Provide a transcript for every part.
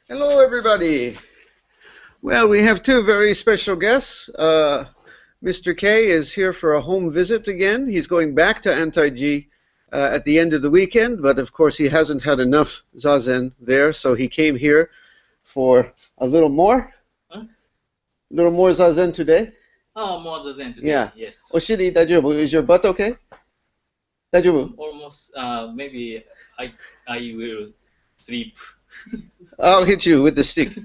Hello, everybody. Well, we have two very special guests. Mr. K is here for a home visit again. He's going back to Antai-ji at the end of the weekend, but of course he hasn't had enough zazen there, so he came here for a little more. Huh? A little more zazen today. Oh, more than today. Yeah. Yes. Oshiri, daijoubu? Is your butt okay? Daijoubu? Almost. Maybe I will sleep. I'll hit you with the stick.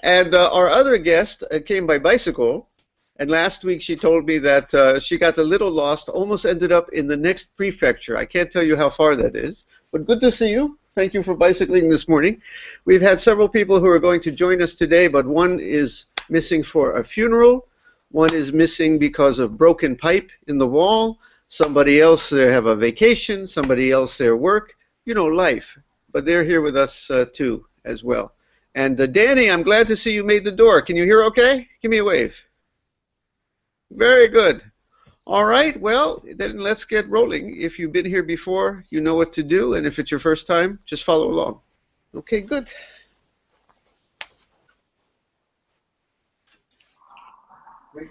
And our other guest came by bicycle. And last week she told me that she got a little lost, almost ended up in the next prefecture. I can't tell you how far that is. But good to see you. Thank you for bicycling this morning. We've had several people who are going to join us today, but one is missing for a funeral. One is missing because of broken pipe in the wall. Somebody else, they have a vacation. Somebody else, their work. You know, life. But they're here with us too, as well. And Danny, I'm glad to see you made the door. Can you hear okay? Give me a wave. Very good. All right, well, then let's get rolling. If you've been here before, you know what to do, and if it's your first time, just follow along. Okay, good. Great.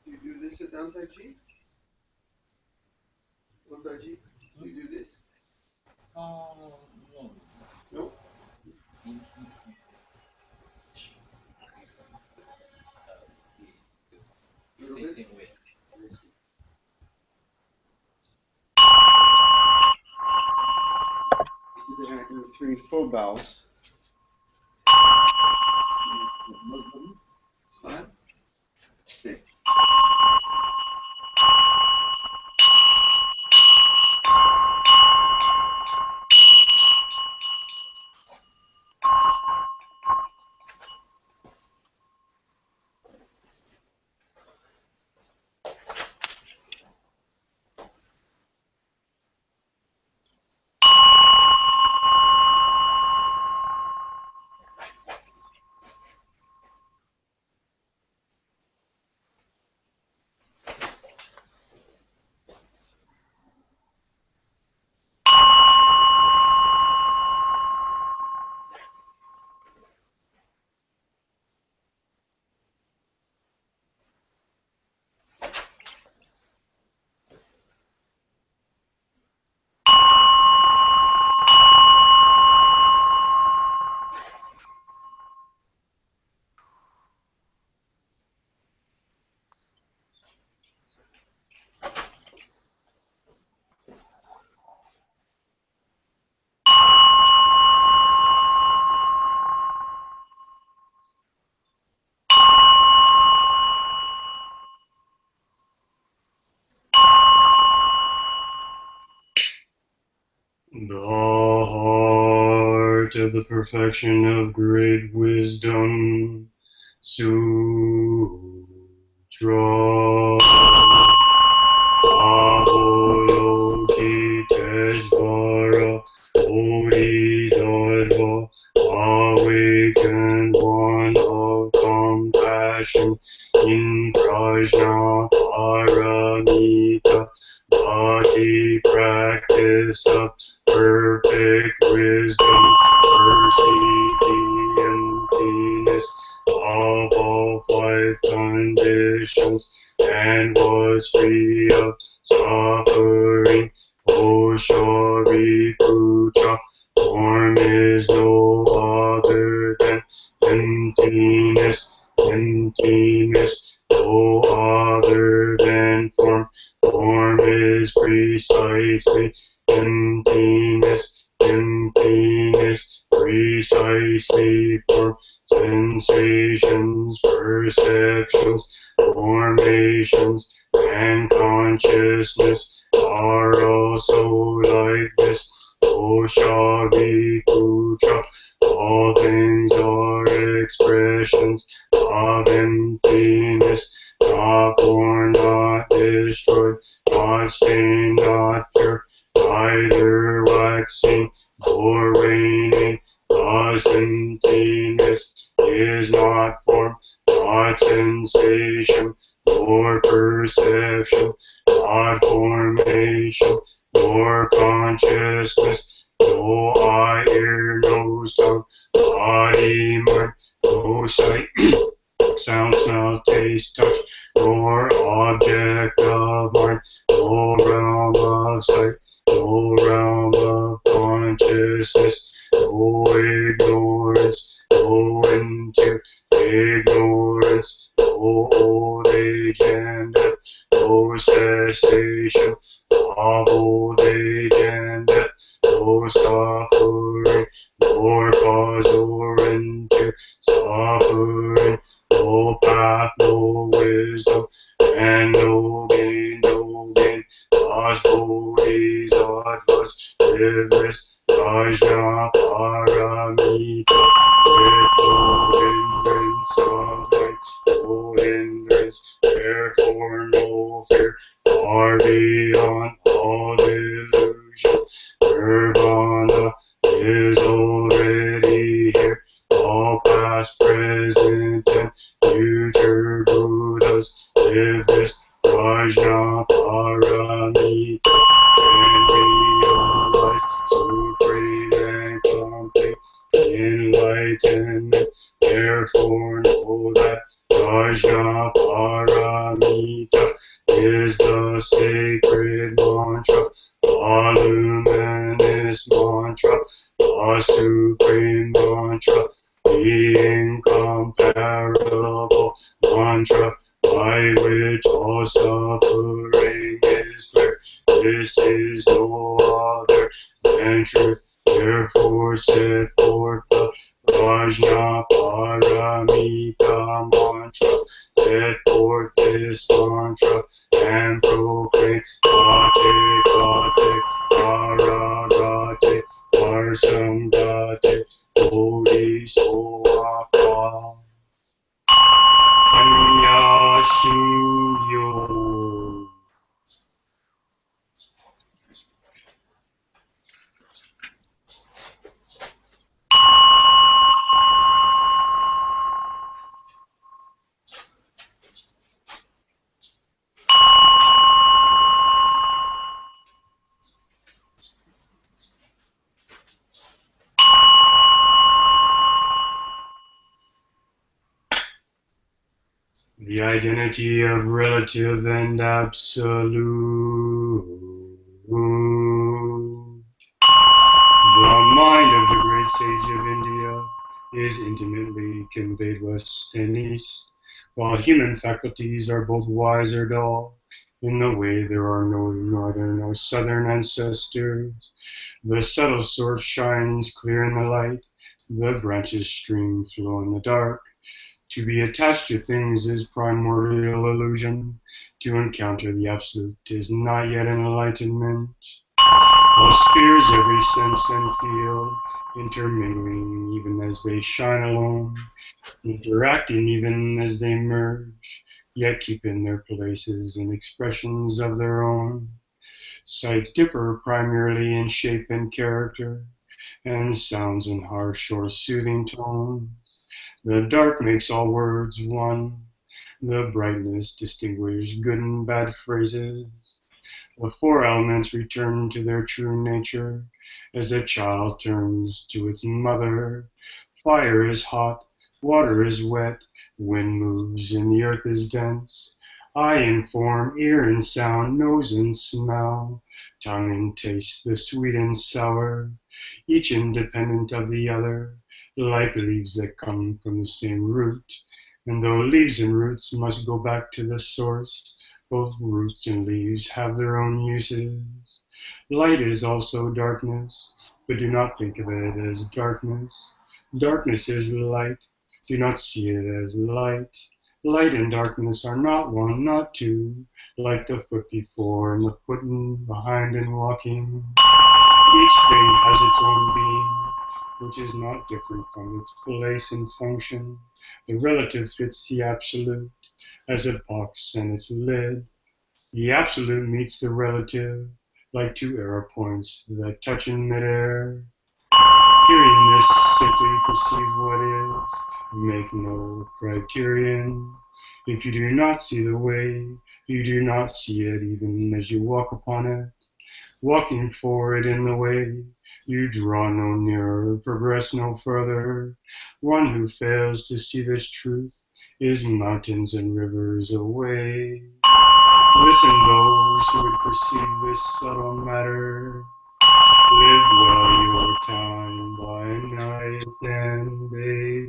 You do this at Dantai-ji? Dantai-ji, you do this? No. No? Little bit? Same way. Then I do 3 full bows. Slide. Sit. The heart of the perfection of great wisdom, Sutra. Avalokiteshvara, Bodhisattva, awakened one of compassion, in prajna paramita, bhakti practice of perfect wisdom, perceived the emptiness of all life conditions, and was free of suffering. O Shariputra, form is no other than emptiness. emptiness, no other than form. Form is precisely emptiness, emptiness, precisely form. Sensations, perceptions, formations, and consciousness are also like this. Oshavikucha, all things are expressions of emptiness, not born, not destroyed, not stained, not pure, neither waxing nor waning. Thus emptiness is not form, not sensation, nor perception, not formation, nor consciousness, no eye, ear, nose, tongue, body, mind, no sight, sound, smell, taste, touch, nor object of mind, no realm of sight, no realm of consciousness, no ignorance, no into ignorance, no old age and death, no cessation of old age and death, no suffering, nor cause or into suffering, no path, no wisdom, and no gain, no gain. Thus bodhisattvas live this prajna paramita with no hindrance of light, no hindrance, therefore no fear, far beyond all illusion. Nirvana is already here, all past, present, and future Buddhas live this prajna paramita and realize supreme and complete enlightenment. Therefore know that prajna paramita is the sacred mantra, the luminous mantra, the supreme mantra, the incomparable mantra, by which all suffering is clear. This is no other than truth. Therefore set forth the prajna paramita mantra. Set forth this mantra and proclaim Gate, Gate, Paragate, Parsamgate, Bodhisottva. Hanya Shingyo. The identity of relative and absolute. The mind of the great sage of India is intimately conveyed west and east, while human faculties are both wise or dull. In the way there are no northern or southern ancestors. The subtle source shines clear in the light, the branches stream flow in the dark. To be attached to things is primordial illusion. To encounter the absolute is not yet an enlightenment. All spheres, every sense and field, intermingling even as they shine alone, interacting even as they merge, yet keeping their places and expressions of their own. Sights differ primarily in shape and character, and sounds in harsh or soothing tones. The dark makes all words one. The brightness distinguishes good and bad phrases. The four elements return to their true nature as a child turns to its mother. Fire is hot, water is wet, wind moves and the earth is dense. Eye and form, ear and sound, nose and smell, tongue and taste, the sweet and sour, each independent of the other, like leaves that come from the same root. And though leaves and roots must go back to the source, both roots and leaves have their own uses. Light is also darkness, but do not think of it as darkness. Darkness is light. Do not see it as light. Light and darkness are not one, not two, like the foot before and the foot behind and walking. Each thing has its own being, which is not different from its place and function. The relative fits the absolute, as a box and its lid. The absolute meets the relative, like two arrow points that touch in midair. Hearing this, simply perceive what is, make no criterion. If you do not see the way, you do not see it even as you walk upon it. Walking forward in the way, you draw no nearer, progress no further. One who fails to see this truth is mountains and rivers away. Listen, those who would perceive this subtle matter. Live well your time by night and day.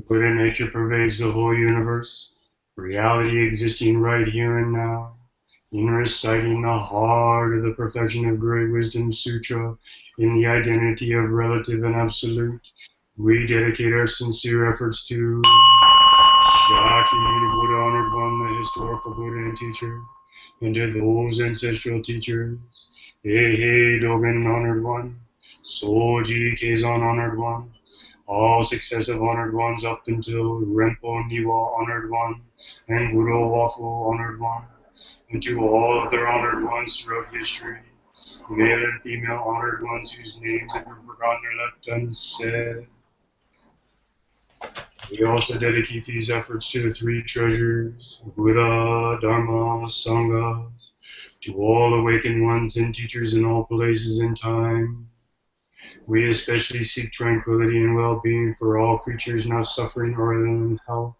Buddha nature pervades the whole universe, reality existing right here and now. In reciting the heart of the Perfection of Great Wisdom Sutra in the identity of relative and absolute, we dedicate our sincere efforts to Shakyamuni Buddha, Honored One, the historical Buddha and teacher, and to those ancestral teachers, Heihei Dogen, Honored One, Soji Keizan, Honored One, all successive Honored Ones up until Rempo Niwa, Honored One, and Guru Wafu, Honored One, and to all other Honored Ones throughout history, male and female Honored Ones whose names have been forgotten or left unsaid. We also dedicate these efforts to the three treasures, Buddha, Dharma, Sangha, to all awakened ones and teachers in all places and time. We especially seek tranquility and well-being for all creatures now suffering or ill in health.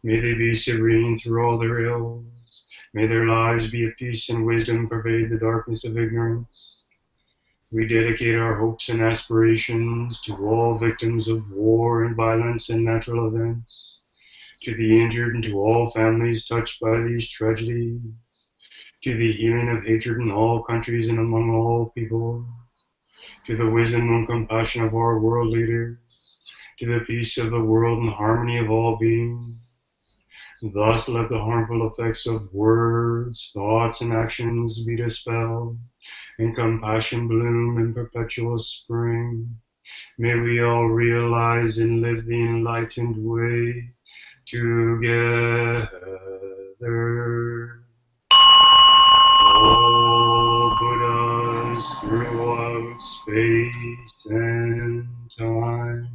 May they be serene through all their ills. May their lives be at peace and wisdom pervade the darkness of ignorance. We dedicate our hopes and aspirations to all victims of war and violence and natural events, to the injured and to all families touched by these tragedies, to the healing of hatred in all countries and among all people, to the wisdom and compassion of our world leaders, to the peace of the world and harmony of all beings. Thus let the harmful effects of words, thoughts, and actions be dispelled, and compassion bloom in perpetual spring. May we all realize and live the enlightened way together. All Buddhas throughout space and time.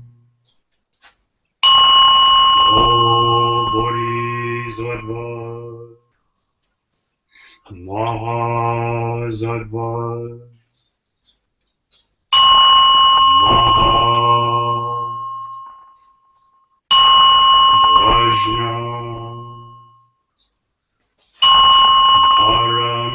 All Bodhisattvas, Mahasattvas, Mahaprajna, Paramita.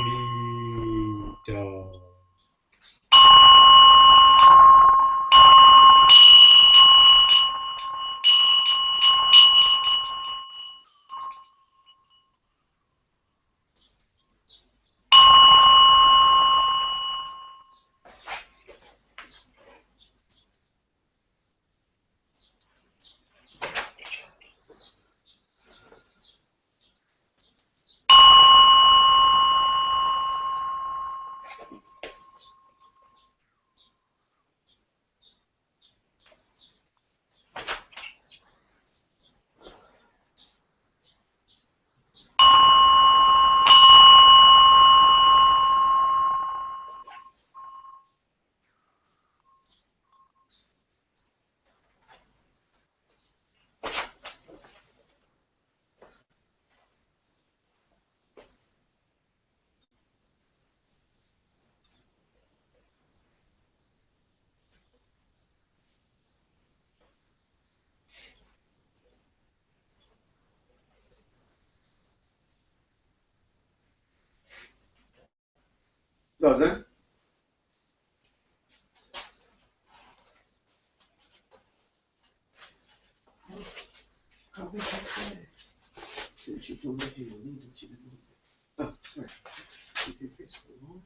Doesn't? Oh, sorry. You can face the wall,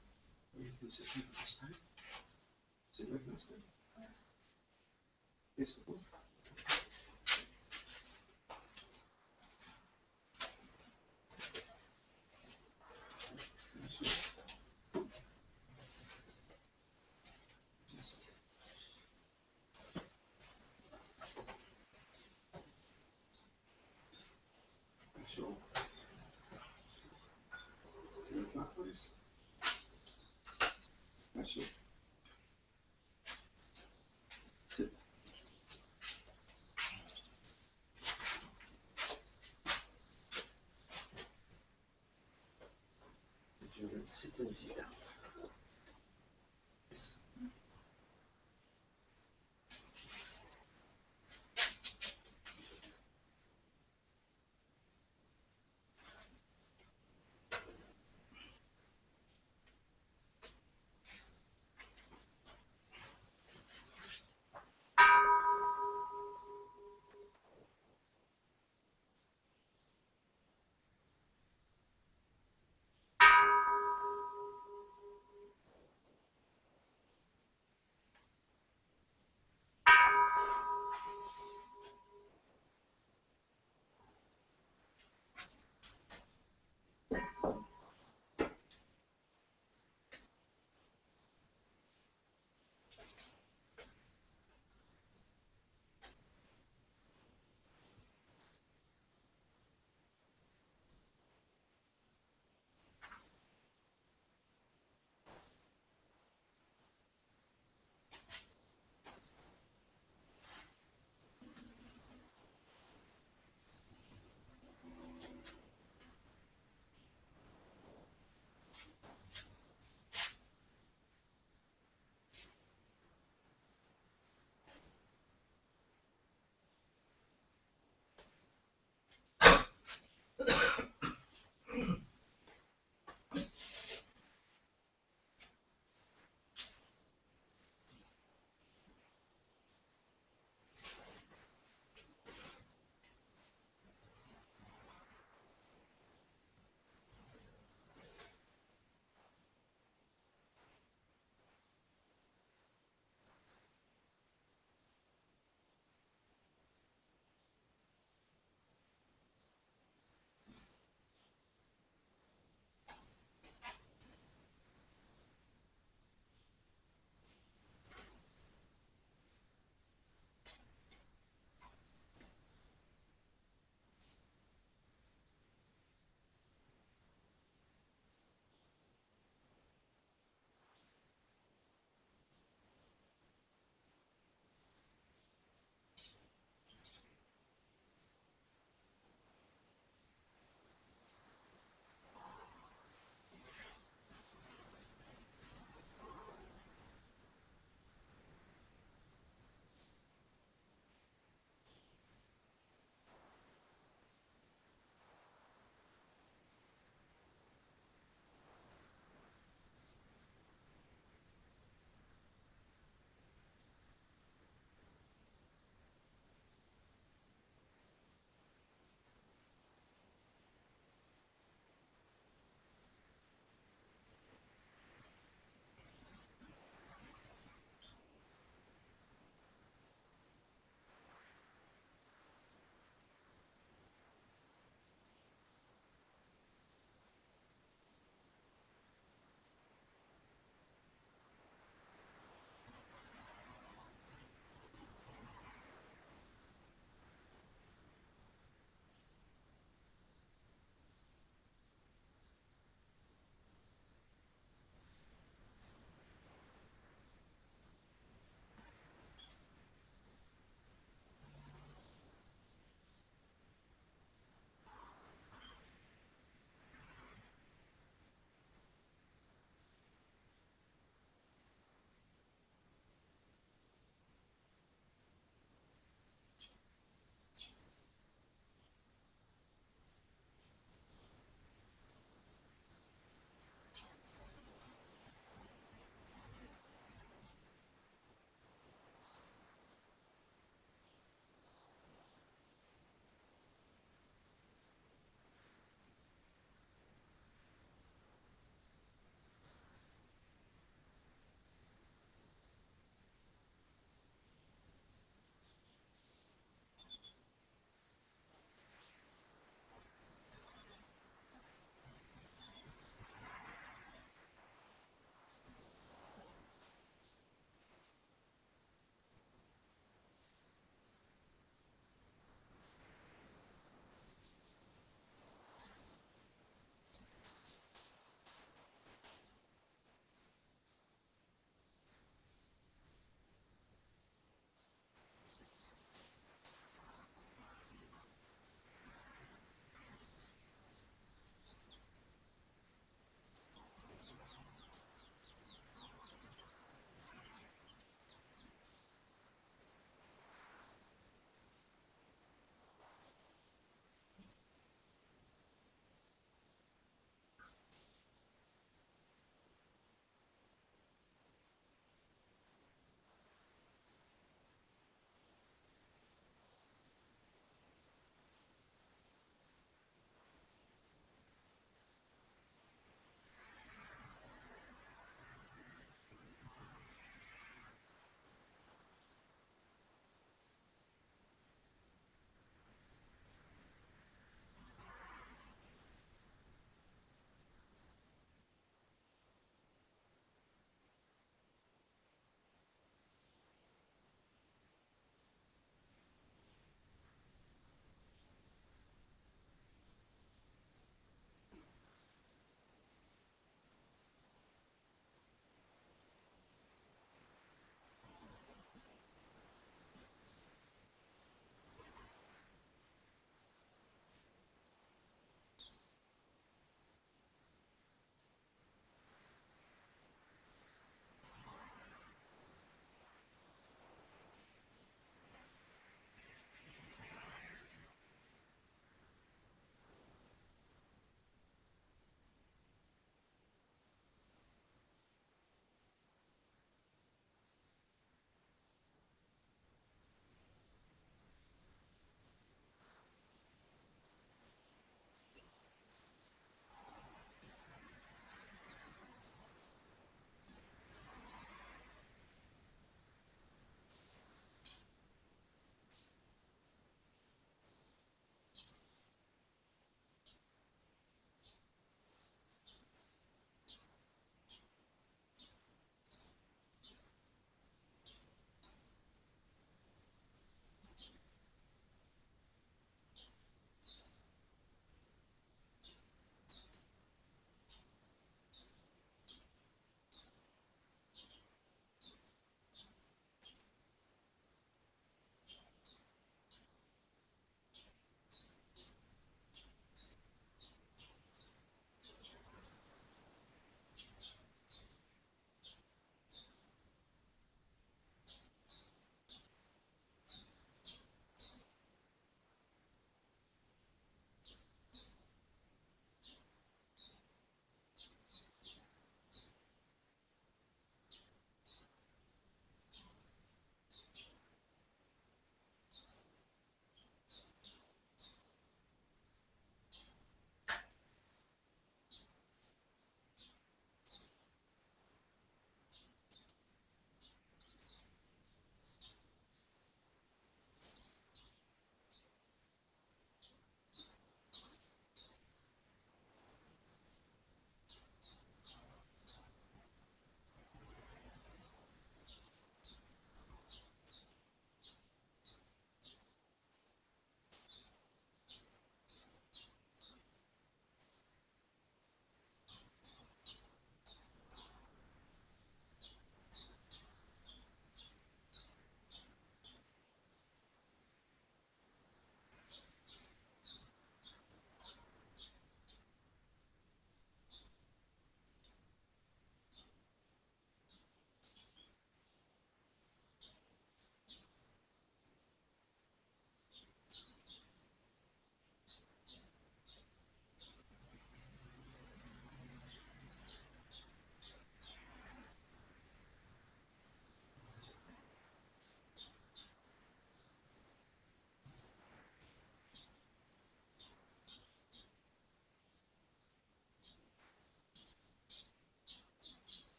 or you can sit like this time. Sit like this time. Face the wall. Just show. Clockwise. Show. Sit. Sit and sit down.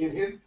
in him?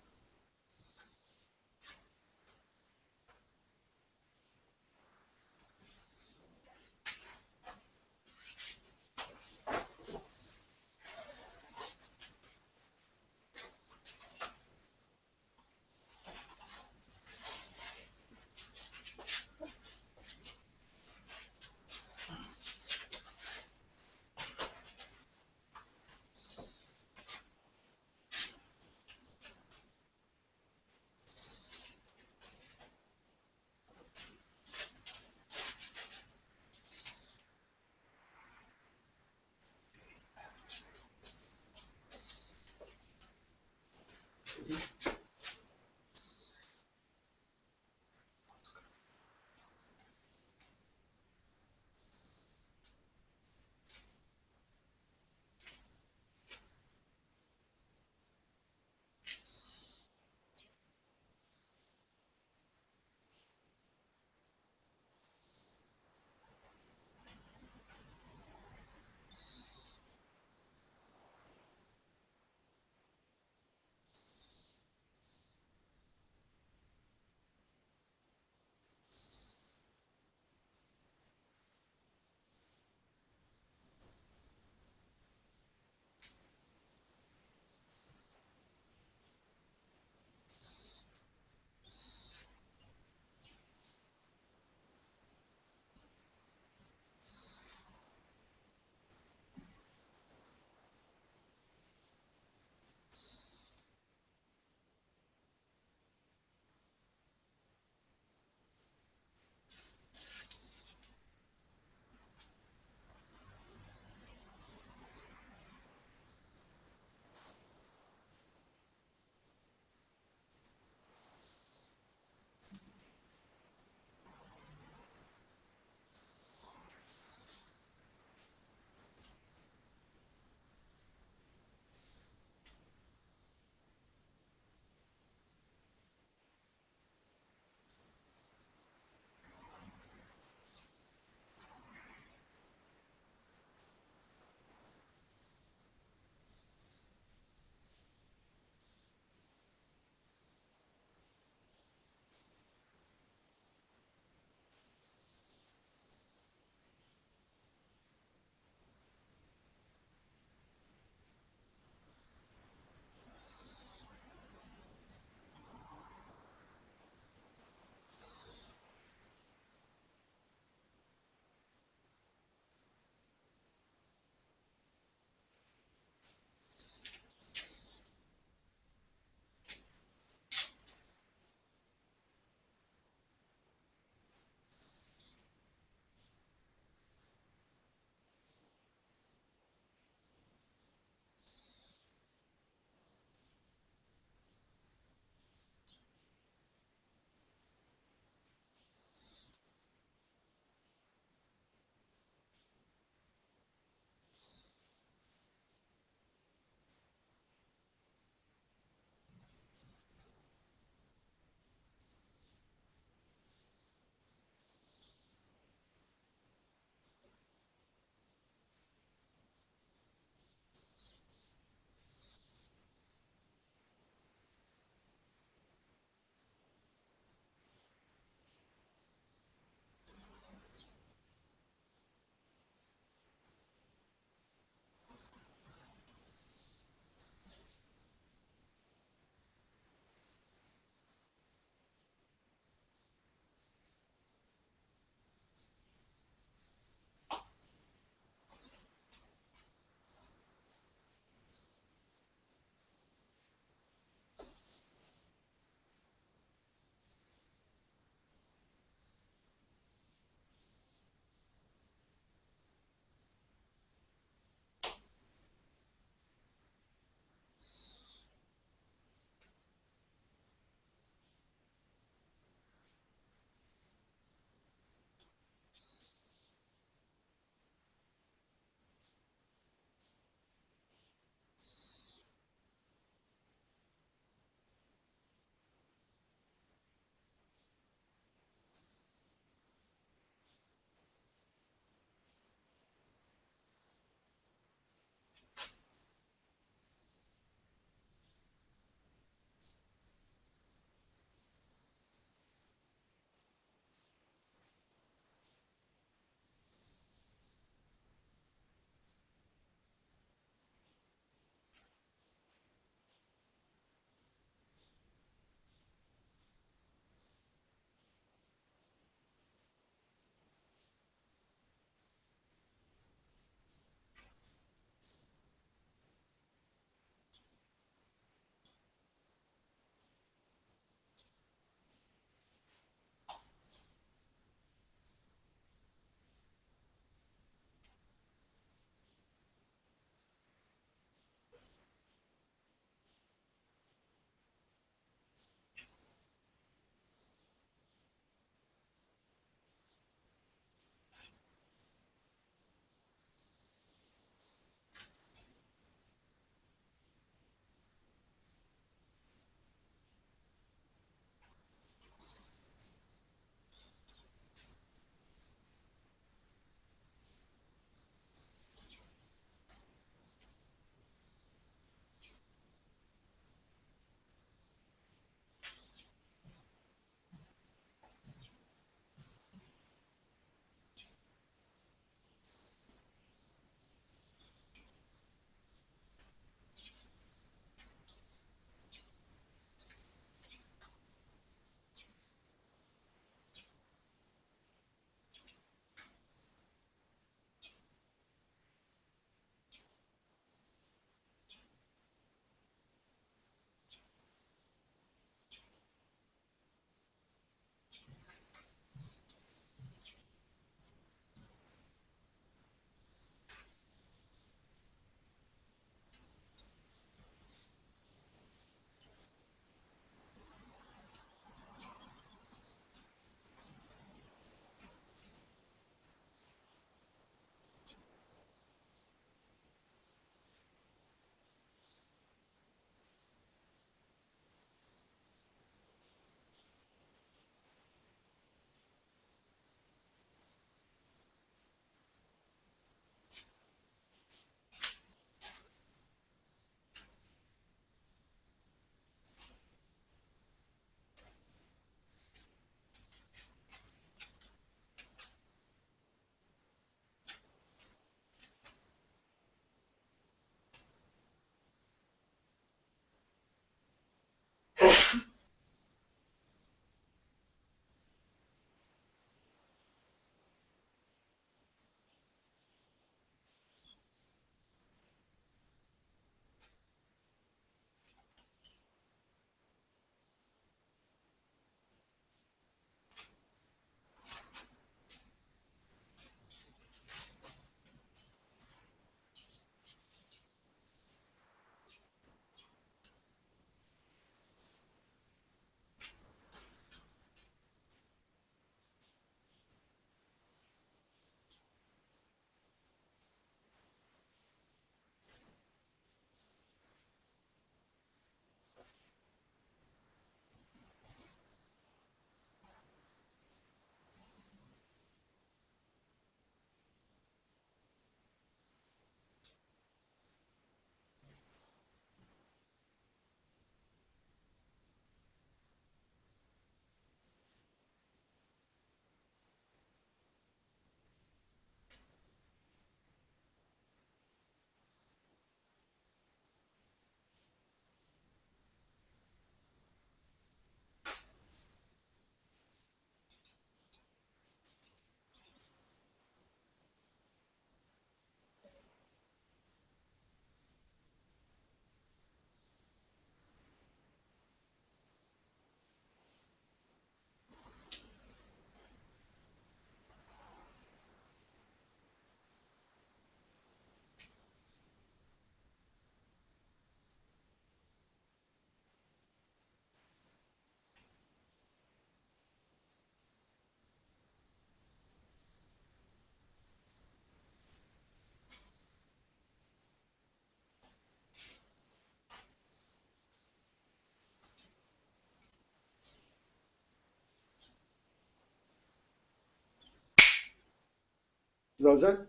Zazen?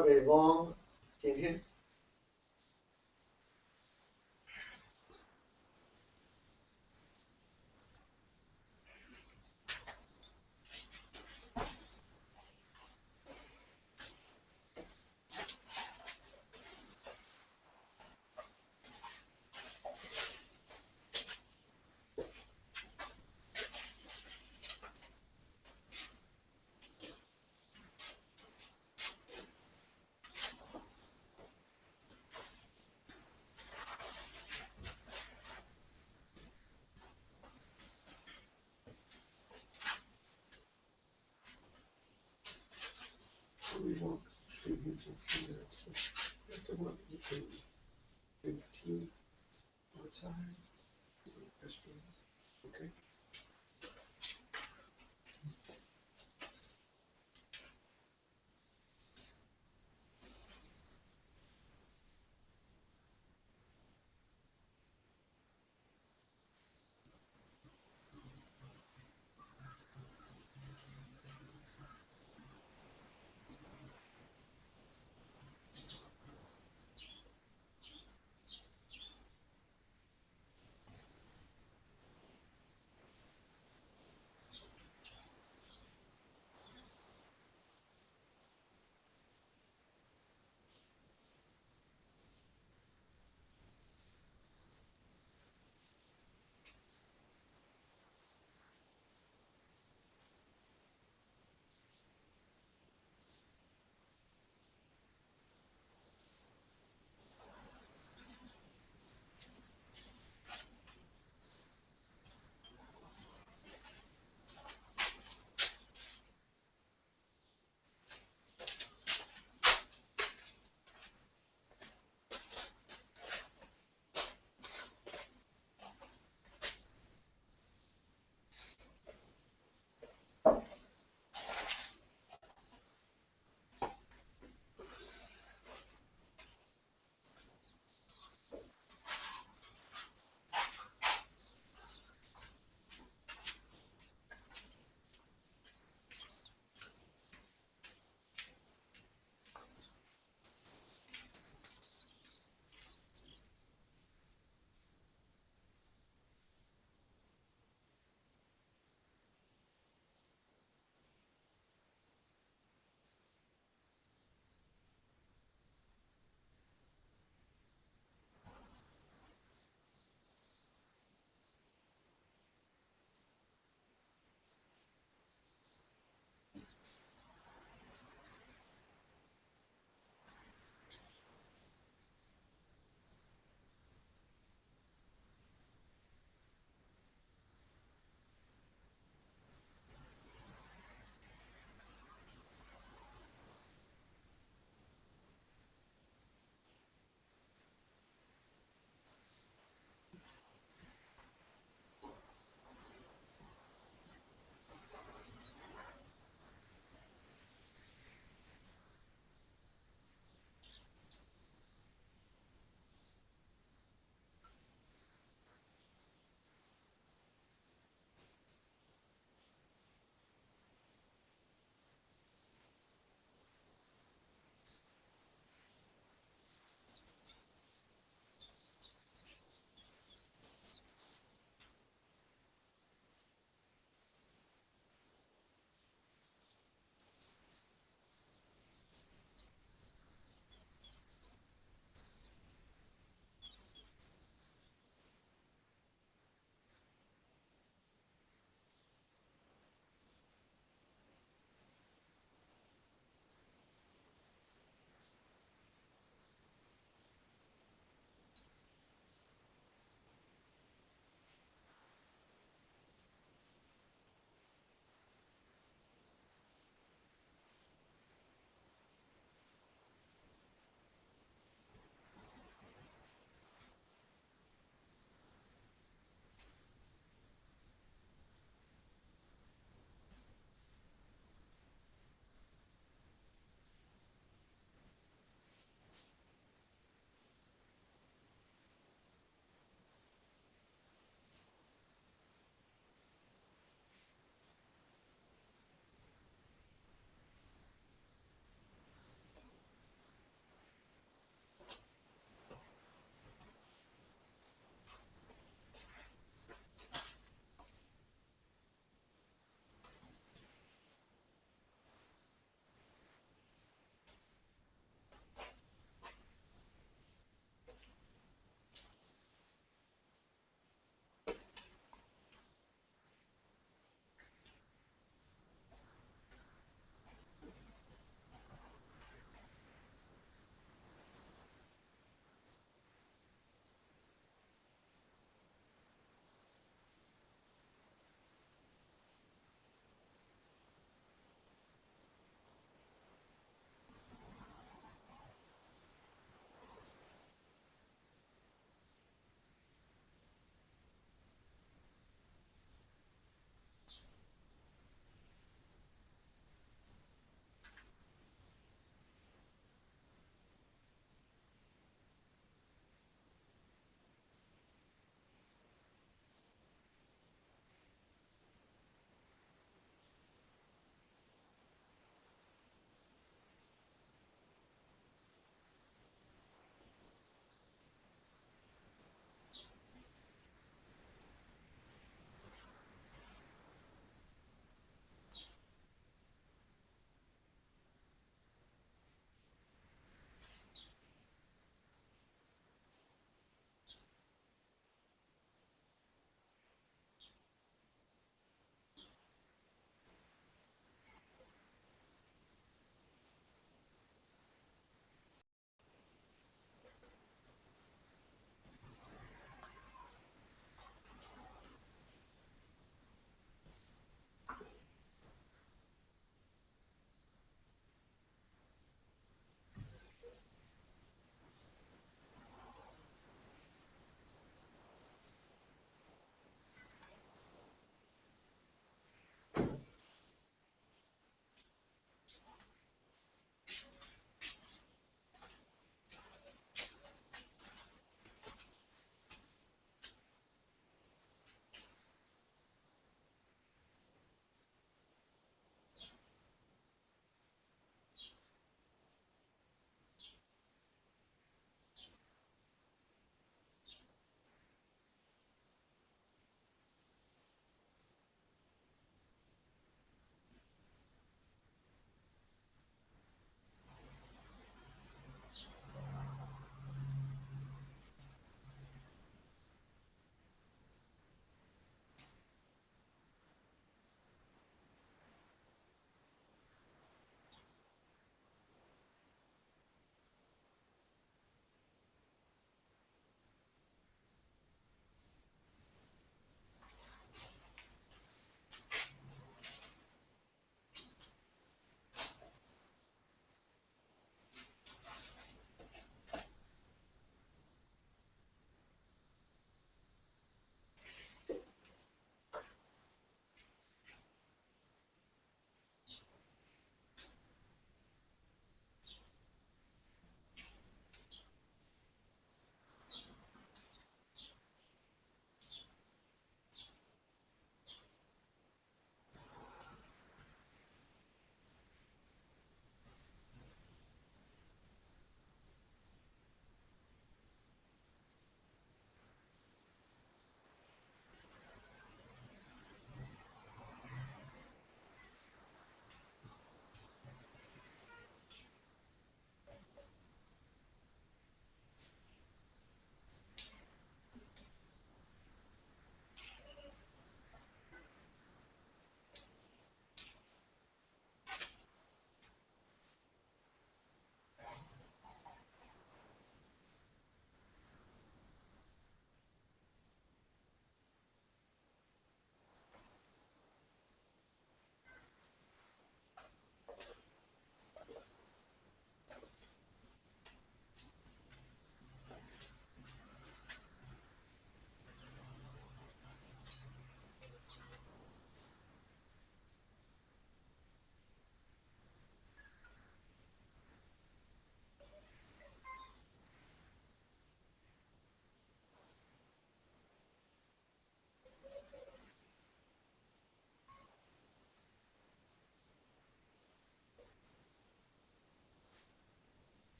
have a long, can you hear? We want 2 minutes. 15 outside. Okay.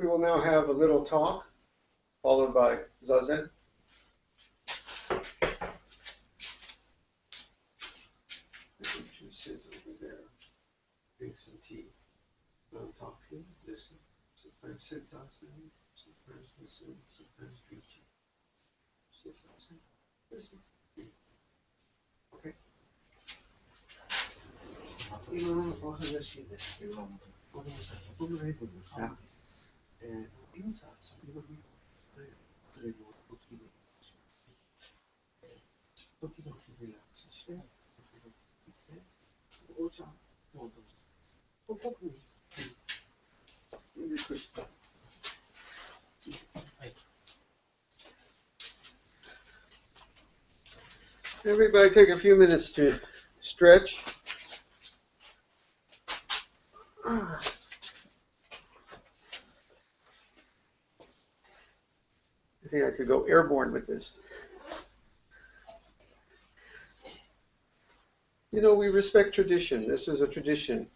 We will now have a little talk, followed by Zazen. You sit over there, drink some tea. Don't talk to you, listen. Sometimes sit Zazen, sometimes listen, sometimes drink tea. Sit Zazen, listen. Okay? 今のお話ですけど、このサポートライブですが、今さ、先ほど見た、それの時々時々リラックスして、時々来て、お茶をどうぞ。と特に、ゆっくり。はい。Everybody take a few minutes to stretch. I think I could go airborne with this. You know, we respect tradition. This is a tradition,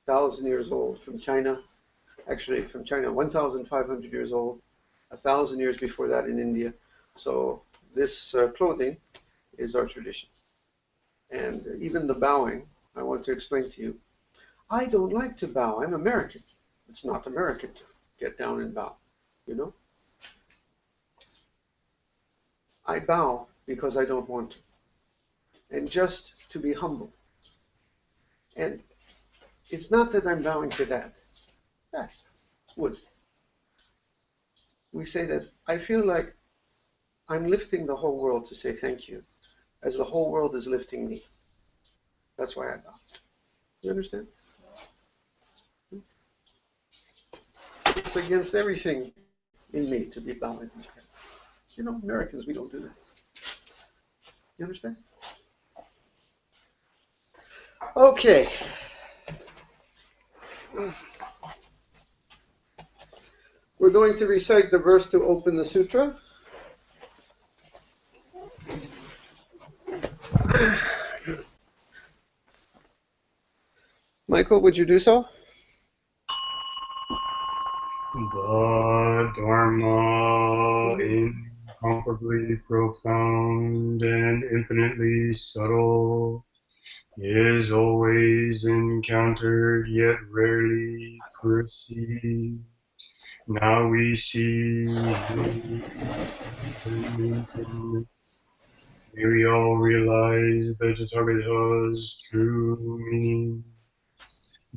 1,000 years old from China. Actually, from China, 1,500 years old, 1,000 years before that in India. So this clothing is our tradition. And even the bowing, I want to explain to you. I don't like to bow. I'm American. It's not American to get down and bow, you know? I bow because I don't want to. And just to be humble. And it's not that I'm bowing to that. It's wood. We say that I feel like I'm lifting the whole world to say thank you, as the whole world is lifting me. That's why I bow. You understand? It's against everything in me to be bowing. You know, Americans, we don't do that. You understand? Okay. We're going to recite the verse to open the sutra. Michael, would you do so? The Dharma, incomparably profound and infinitely subtle, is always encountered yet rarely perceived. Now we see, may we all realize the Tathagata's true meaning.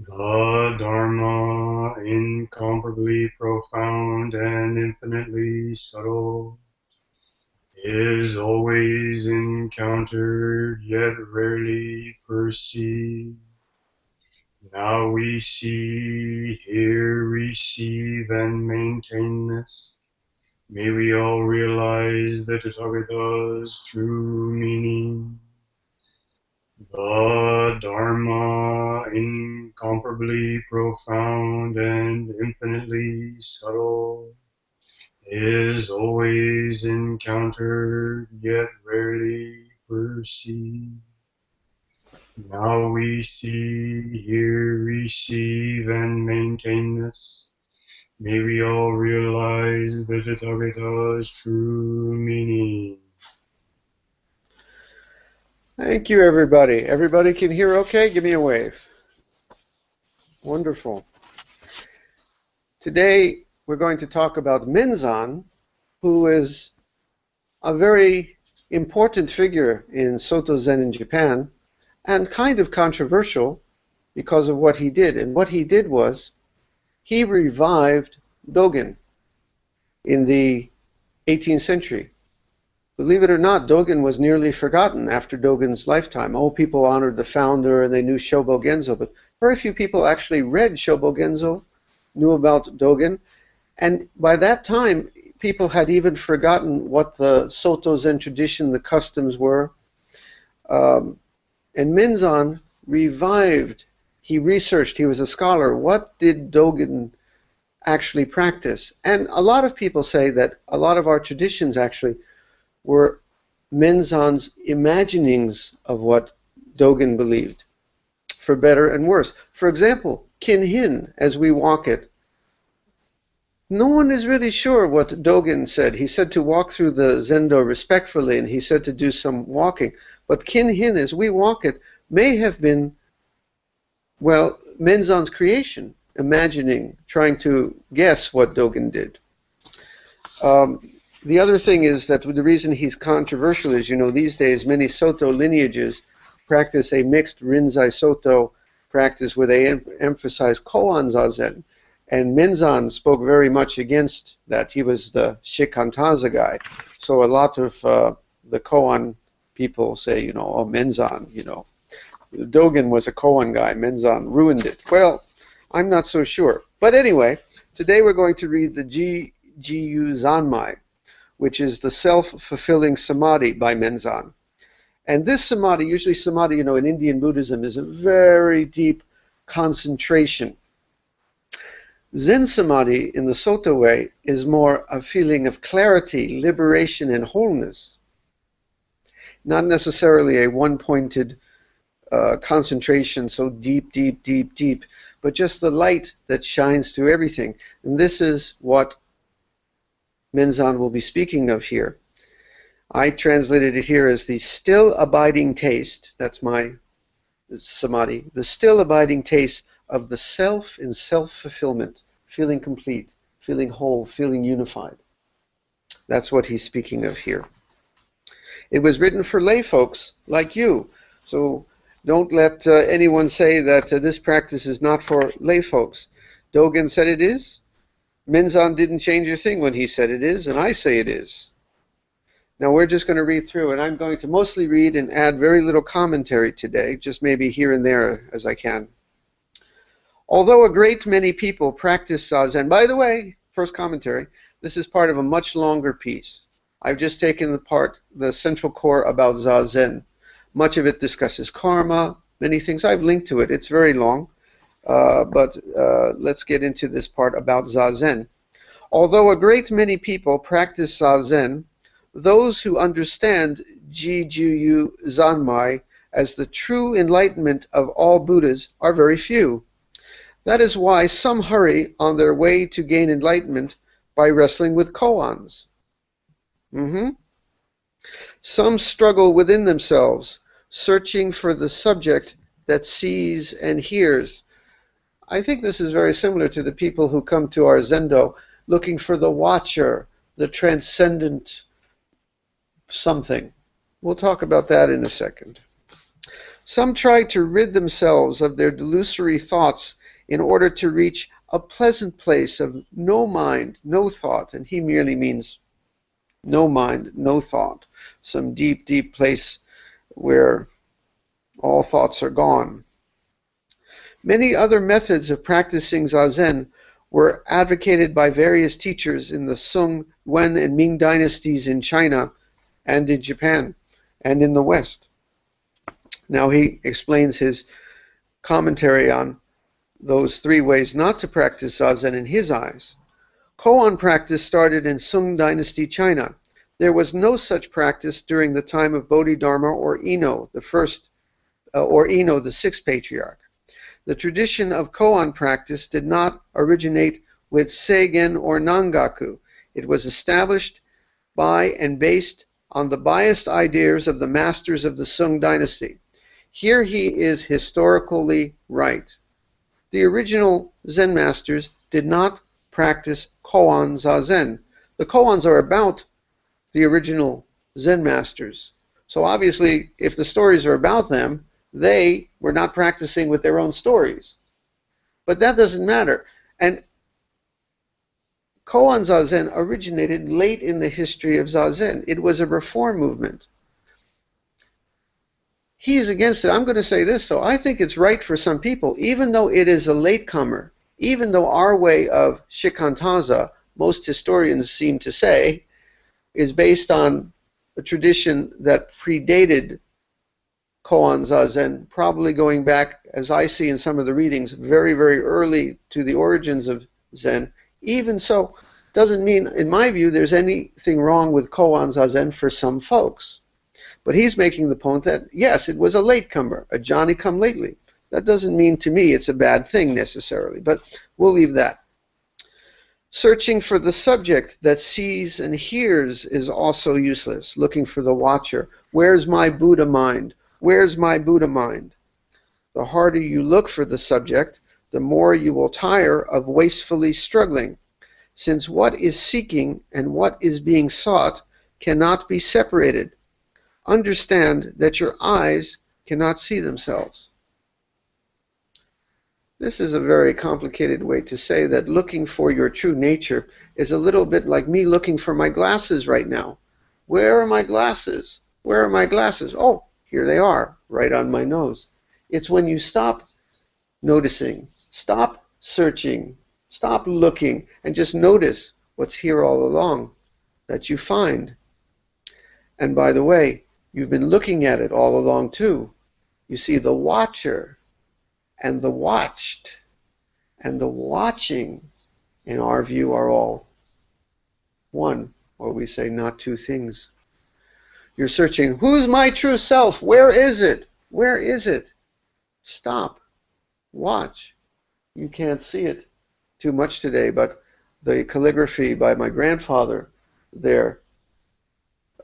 The Dharma, incomparably profound and infinitely subtle, is always encountered yet rarely perceived. Now we see, hear, receive, and maintain this. May we all realize the Tathagata's true meaning. The Dharma, incomparably profound and infinitely subtle, is always encountered yet rarely perceived. Now we see, hear, receive, and maintain this. May we all realize the Tathagata's true meaning. Thank you, everybody. Everybody can hear okay? Give me a wave. Wonderful. Today, we're going to talk about Menzan, who is a very important figure in Soto Zen in Japan, and kind of controversial because of what he did. And what he did was, he revived Dogen in the 18th century. Believe it or not, Dogen was nearly forgotten after Dogen's lifetime. Oh, people honored the founder and they knew Shobo Genzo, but very few people actually read Shobo Genzo, knew about Dogen. And by that time, people had even forgotten what the Soto Zen tradition, the customs were. And Menzan revived, he researched, he was a scholar. What did Dogen actually practice? And a lot of people say that a lot of our traditions actually were Menzan's imaginings of what Dogen believed, for better and worse. For example, Kinhin, as we walk it, No one is really sure what Dogen said. He said to walk through the Zendo respectfully, and he said to do some walking. But Kin-Hin, as we walk it, may have been, well, Menzan's creation, imagining, trying to guess what Dogen did. The other thing is that the reason he's controversial is, these days many Soto lineages practice a mixed Rinzai Soto practice where they emphasize Koan Zazen. And Menzan spoke very much against that. He was the Shikantaza guy. So a lot of the Koan people say, oh, Menzan, Dogen was a Koan guy. Menzan ruined it. Well, I'm not so sure. But anyway, today we're going to read the Jiyu Zanmai, which is the self-fulfilling samadhi by Menzan. And this samadhi, usually samadhi, in Indian Buddhism, is a very deep concentration. Zen samadhi, in the Soto way, is more a feeling of clarity, liberation, and wholeness. Not necessarily a one-pointed concentration, so deep, deep, deep, deep, but just the light that shines through everything. And this is what Menzan will be speaking of here. I translated it here as the still abiding taste. That's my samadhi. The still abiding taste of the self in self-fulfillment, feeling complete, feeling whole, feeling unified. That's what he's speaking of here. It was written for lay folks like you. So don't let anyone say that this practice is not for lay folks. Dogen said it is. Menzan didn't change a thing when he said it is, and I say it is. Now we're just going to read through, and I'm going to mostly read and add very little commentary today, just maybe here and there as I can. Although a great many people practice Zazen, by the way, first commentary, this is part of a much longer piece. I've just taken the central core about Zazen. Much of it discusses karma, many things. I've linked to it. It's very long. But let's get into this part about Zazen. Although a great many people practice Zazen, those who understand Jiyu Zanmai as the true enlightenment of all Buddhas are very few. That is why some hurry on their way to gain enlightenment by wrestling with koans. Some struggle within themselves, searching for the subject that sees and hears. I think this is very similar to the people who come to our Zendo looking for the watcher, the transcendent something. We'll talk about that in a second. Some try to rid themselves of their delusory thoughts in order to reach a pleasant place of no mind, no thought, and he merely means no mind, no thought, some deep, deep place where all thoughts are gone. Many other methods of practicing Zazen were advocated by various teachers in the Sung, Wen, and Ming dynasties in China and in Japan and in the West. Now he explains his commentary on those three ways not to practice Zazen in his eyes. Koan practice started in Sung dynasty China. There was no such practice during the time of Bodhidharma or Ino, the sixth patriarch. The tradition of koan practice did not originate with Seigen or Nangaku. It was established by and based on the biased ideas of the masters of the Sung dynasty. Here he is historically right. The original Zen masters did not practice koan zazen. The koans are about the original Zen masters. So obviously, if the stories are about them, they were not practicing with their own stories. But that doesn't matter. And koan zazen originated late in the history of zazen. It was a reform movement. He's against it. I'm going to say this, though. I think it's right for some people, even though it is a latecomer, even though our way of shikantaza, most historians seem to say, is based on a tradition that predated koan zazen, probably going back, as I see in some of the readings, very, very early to the origins of Zen. Even so, doesn't mean, in my view, there's anything wrong with koan zazen for some folks. But he's making the point that, yes, it was a latecomer, a Johnny-come-lately. That doesn't mean to me it's a bad thing necessarily, but we'll leave that. Searching for the subject that sees and hears is also useless. Looking for the watcher. Where's my Buddha mind? Where's my Buddha mind? The harder you look for the subject, the more you will tire of wastefully struggling, since what is seeking and what is being sought cannot be separated. Understand that your eyes cannot see themselves. This is a very complicated way to say that looking for your true nature is a little bit like me looking for my glasses right now. Where are my glasses? Where are my glasses? Oh, here they are, right on my nose. It's when you stop noticing, stop searching, stop looking, and just notice what's here all along that you find. And by the way, you've been looking at it all along too. You see, the watcher and the watched and the watching, in our view, are all one, or we say not two things. You're searching, who's my true self? Where is it? Where is it? Stop. Watch. You can't see it too much today, but the calligraphy by my grandfather there,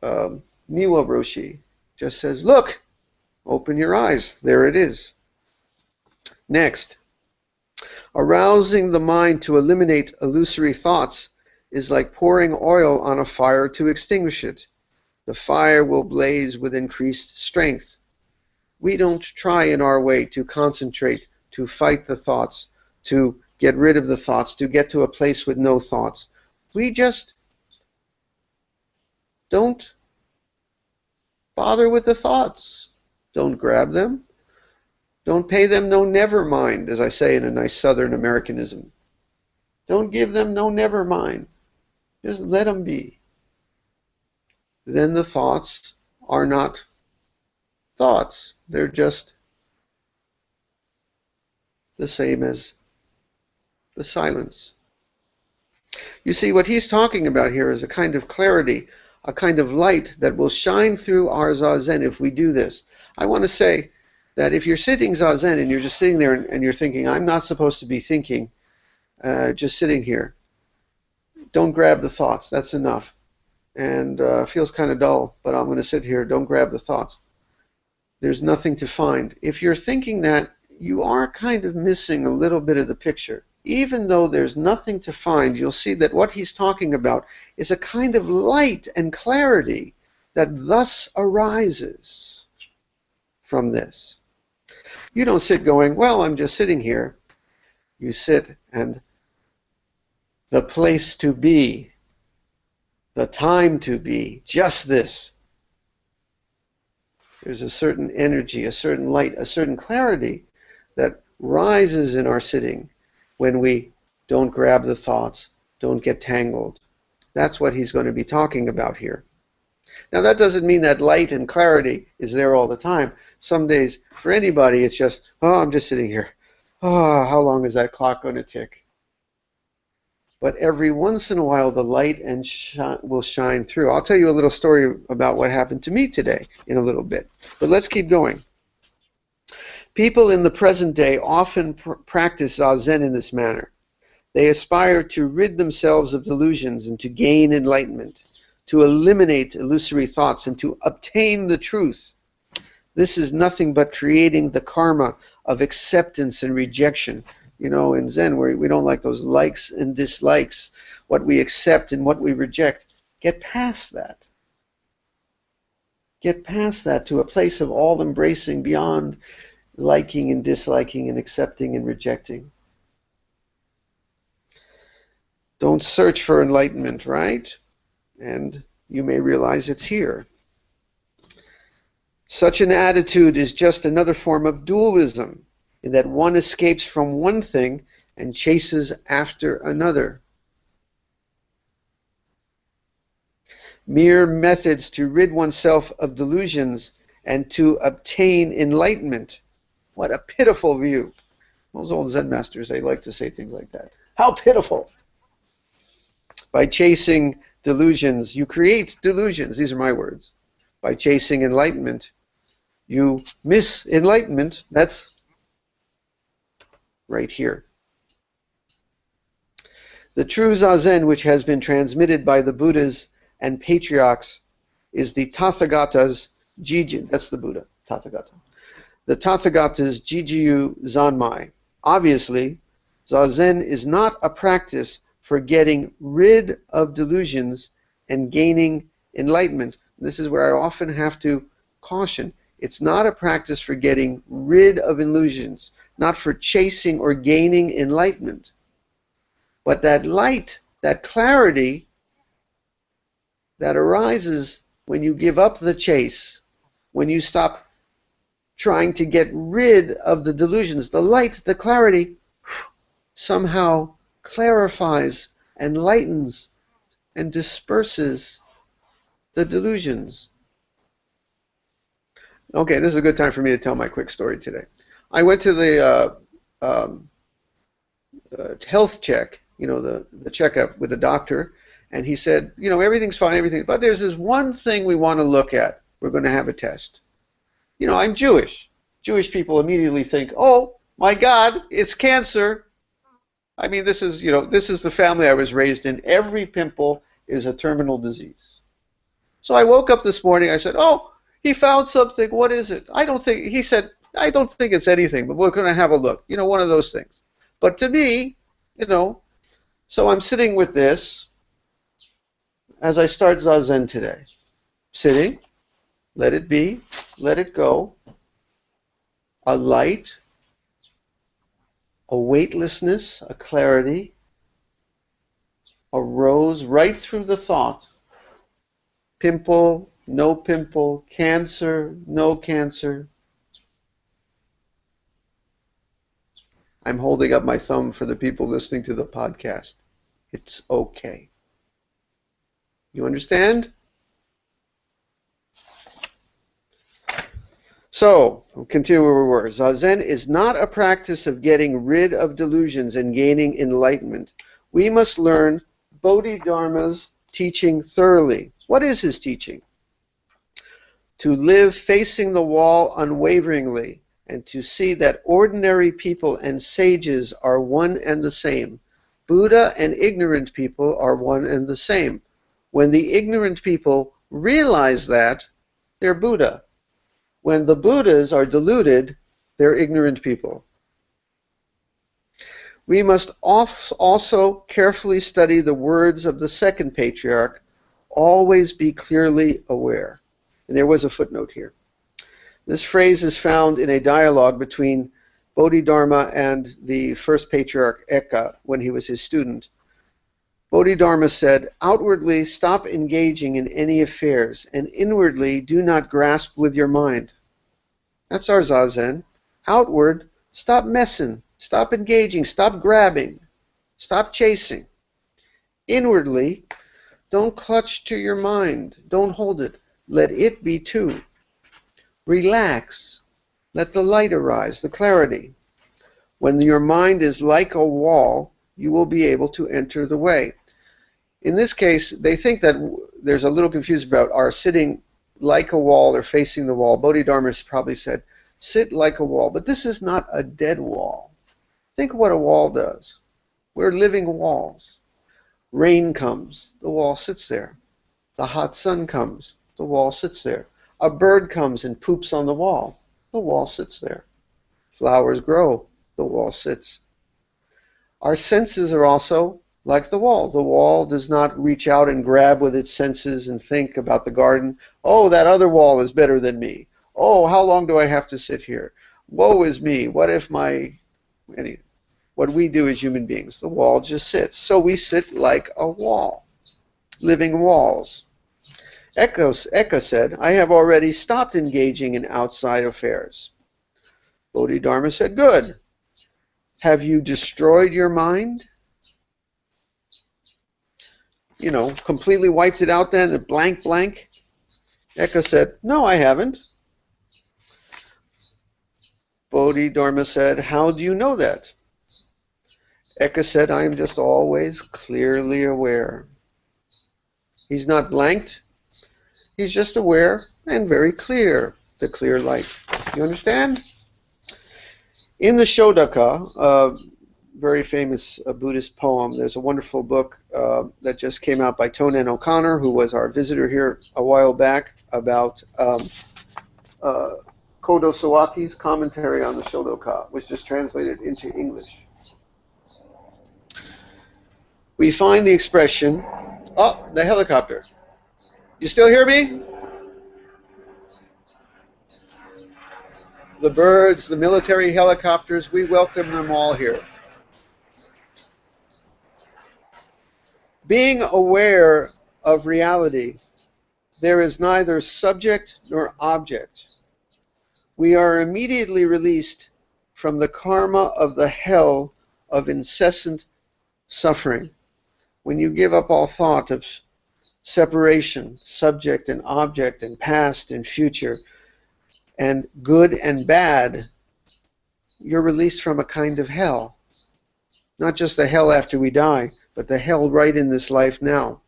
Niwa Roshi, just says, look, open your eyes. There it is. Next, arousing the mind to eliminate illusory thoughts is like pouring oil on a fire to extinguish it. The fire will blaze with increased strength. We don't try in our way to concentrate, to fight the thoughts, to get rid of the thoughts, to get to a place with no thoughts. We just don't bother with the thoughts. Don't grab them. Don't pay them no never mind, as I say in a nice Southern Americanism. Don't give them no never mind. Just let them be. Then the thoughts are not thoughts. They're just the same as the silence. You see, what he's talking about here is a kind of clarity, a kind of light that will shine through our Zazen if we do this. I want to say that if you're sitting Zazen and you're just sitting there and you're thinking, I'm not supposed to be thinking, just sitting here, don't grab the thoughts. That's enough. And feels kind of dull, but I'm going to sit here. Don't grab the thoughts. There's nothing to find. If you're thinking that, you are kind of missing a little bit of the picture. Even though there's nothing to find, you'll see that what he's talking about is a kind of light and clarity that thus arises from this. You don't sit going, well, I'm just sitting here. You sit and the place to be, the time to be, just this. There's a certain energy, a certain light, a certain clarity that rises in our sitting when we don't grab the thoughts, don't get tangled. That's what he's going to be talking about here. Now that doesn't mean that light and clarity is there all the time. Some days, for anybody, it's just, oh, I'm just sitting here. Oh, how long is that clock going to tick? But every once in a while, the light and will shine through. I'll tell you a little story about what happened to me today in a little bit. But let's keep going. People in the present day often practice Zazen in this manner. They aspire to rid themselves of delusions and to gain enlightenment, to eliminate illusory thoughts and to obtain the truth. This is nothing but creating the karma of acceptance and rejection. You know, in Zen, where we don't like those likes and dislikes, what we accept and what we reject. Get past that. Get past that to a place of all embracing beyond liking and disliking and accepting and rejecting. Don't search for enlightenment, right? And you may realize it's here. Such an attitude is just another form of dualism, in that one escapes from one thing and chases after another. Mere methods to rid oneself of delusions and to obtain enlightenment. What a pitiful view. Those old Zen masters, they like to say things like that. How pitiful! By chasing delusions, you create delusions. These are my words. By chasing enlightenment, you miss enlightenment. That's right here. The true Zazen which has been transmitted by the Buddhas and patriarchs is the Tathagata's Jiju. That's the Buddha, Tathagata. The Tathagata's Jijiyu Zanmai. Obviously, Zazen is not a practice for getting rid of delusions and gaining enlightenment. This is where I often have to caution. It's not a practice for getting rid of illusions, not for chasing or gaining enlightenment. But that light, that clarity that arises when you give up the chase, when you stop trying to get rid of the delusions, the light, the clarity, somehow clarifies and lightens and disperses the delusions. Okay, this is a good time for me to tell my quick story today. I went to the health check, the checkup with the doctor, and he said, everything's fine, but there's this one thing we want to look at. We're going to have a test. I'm Jewish. Jewish people immediately think, oh, my God, it's cancer. I mean, this is the family I was raised in. Every pimple is a terminal disease. So I woke up this morning, I said, oh, he found something. What is it? He said, I don't think it's anything, but we're going to have a look. One of those things. But to me, so I'm sitting with this as I start Zazen today. Sitting, let it be, let it go. A light, a weightlessness, a clarity arose right through the thought. Pimple, no pimple, cancer, no cancer. I'm holding up my thumb for the people listening to the podcast. It's okay. You understand? So, we'll continue where we were. Zazen is not a practice of getting rid of delusions and gaining enlightenment. We must learn Bodhidharma's teaching thoroughly. What is his teaching? To live facing the wall unwaveringly, and to see that ordinary people and sages are one and the same. Buddha and ignorant people are one and the same. When the ignorant people realize that, they're Buddha. When the Buddhas are deluded, they're ignorant people. We must also carefully study the words of the second patriarch, always be clearly aware. And there was a footnote here. This phrase is found in a dialogue between Bodhidharma and the first patriarch Eka when he was his student. Bodhidharma said, outwardly stop engaging in any affairs, and inwardly do not grasp with your mind. That's our Zazen. Outward, stop messing, stop engaging, stop grabbing, stop chasing. Inwardly, don't clutch to your mind, don't hold it, let it be too. Relax, let the light arise, the clarity. When your mind is like a wall, you will be able to enter the way. In this case, they think that there's a little confusion about our sitting like a wall or facing the wall. Bodhidharma probably said, sit like a wall. But this is not a dead wall. Think of what a wall does. We're living walls. Rain comes, the wall sits there. The hot sun comes, the wall sits there. A bird comes and poops on the wall sits there. Flowers grow, the wall sits. Our senses are also like the wall. The wall does not reach out and grab with its senses and think about the garden. Oh, that other wall is better than me. Oh, how long do I have to sit here? Woe is me. What we do as human beings? The wall just sits. So we sit like a wall, living walls. Eka said, I have already stopped engaging in outside affairs. Bodhidharma said, good. Have you destroyed your mind? Completely wiped it out then, blank. Eka said, no, I haven't. Bodhidharma said, how do you know that? Eka said, I am just always clearly aware. He's not blanked. He's just aware and very clear, the clear light. You understand? In the Shodaka, very famous Buddhist poem. There's a wonderful book that just came out by Tonan O'Connor, who was our visitor here a while back, about uh, Kodo Sawaki's commentary on the Shodoka, which is translated into English. We find the expression, oh, the helicopter. You still hear me? The birds, the military helicopters, we welcome them all here. Being aware of reality, there is neither subject nor object. We are immediately released from the karma of the hell of incessant suffering. When you give up all thought of separation, subject and object, and past and future, and good and bad, you're released from a kind of hell. Not just the hell after we die, but the hell right in this life now.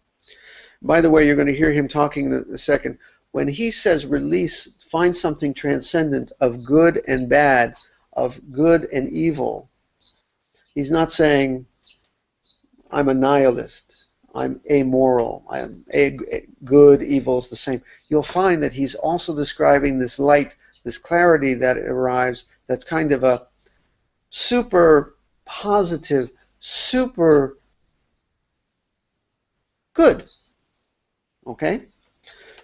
By the way, you're going to hear him talking in a second. When he says release, find something transcendent of good and bad, of good and evil, he's not saying I'm a nihilist, I'm amoral, I'm good, evil is the same. You'll find that he's also describing this light, this clarity that arrives, that's kind of a super positive, super good. Okay?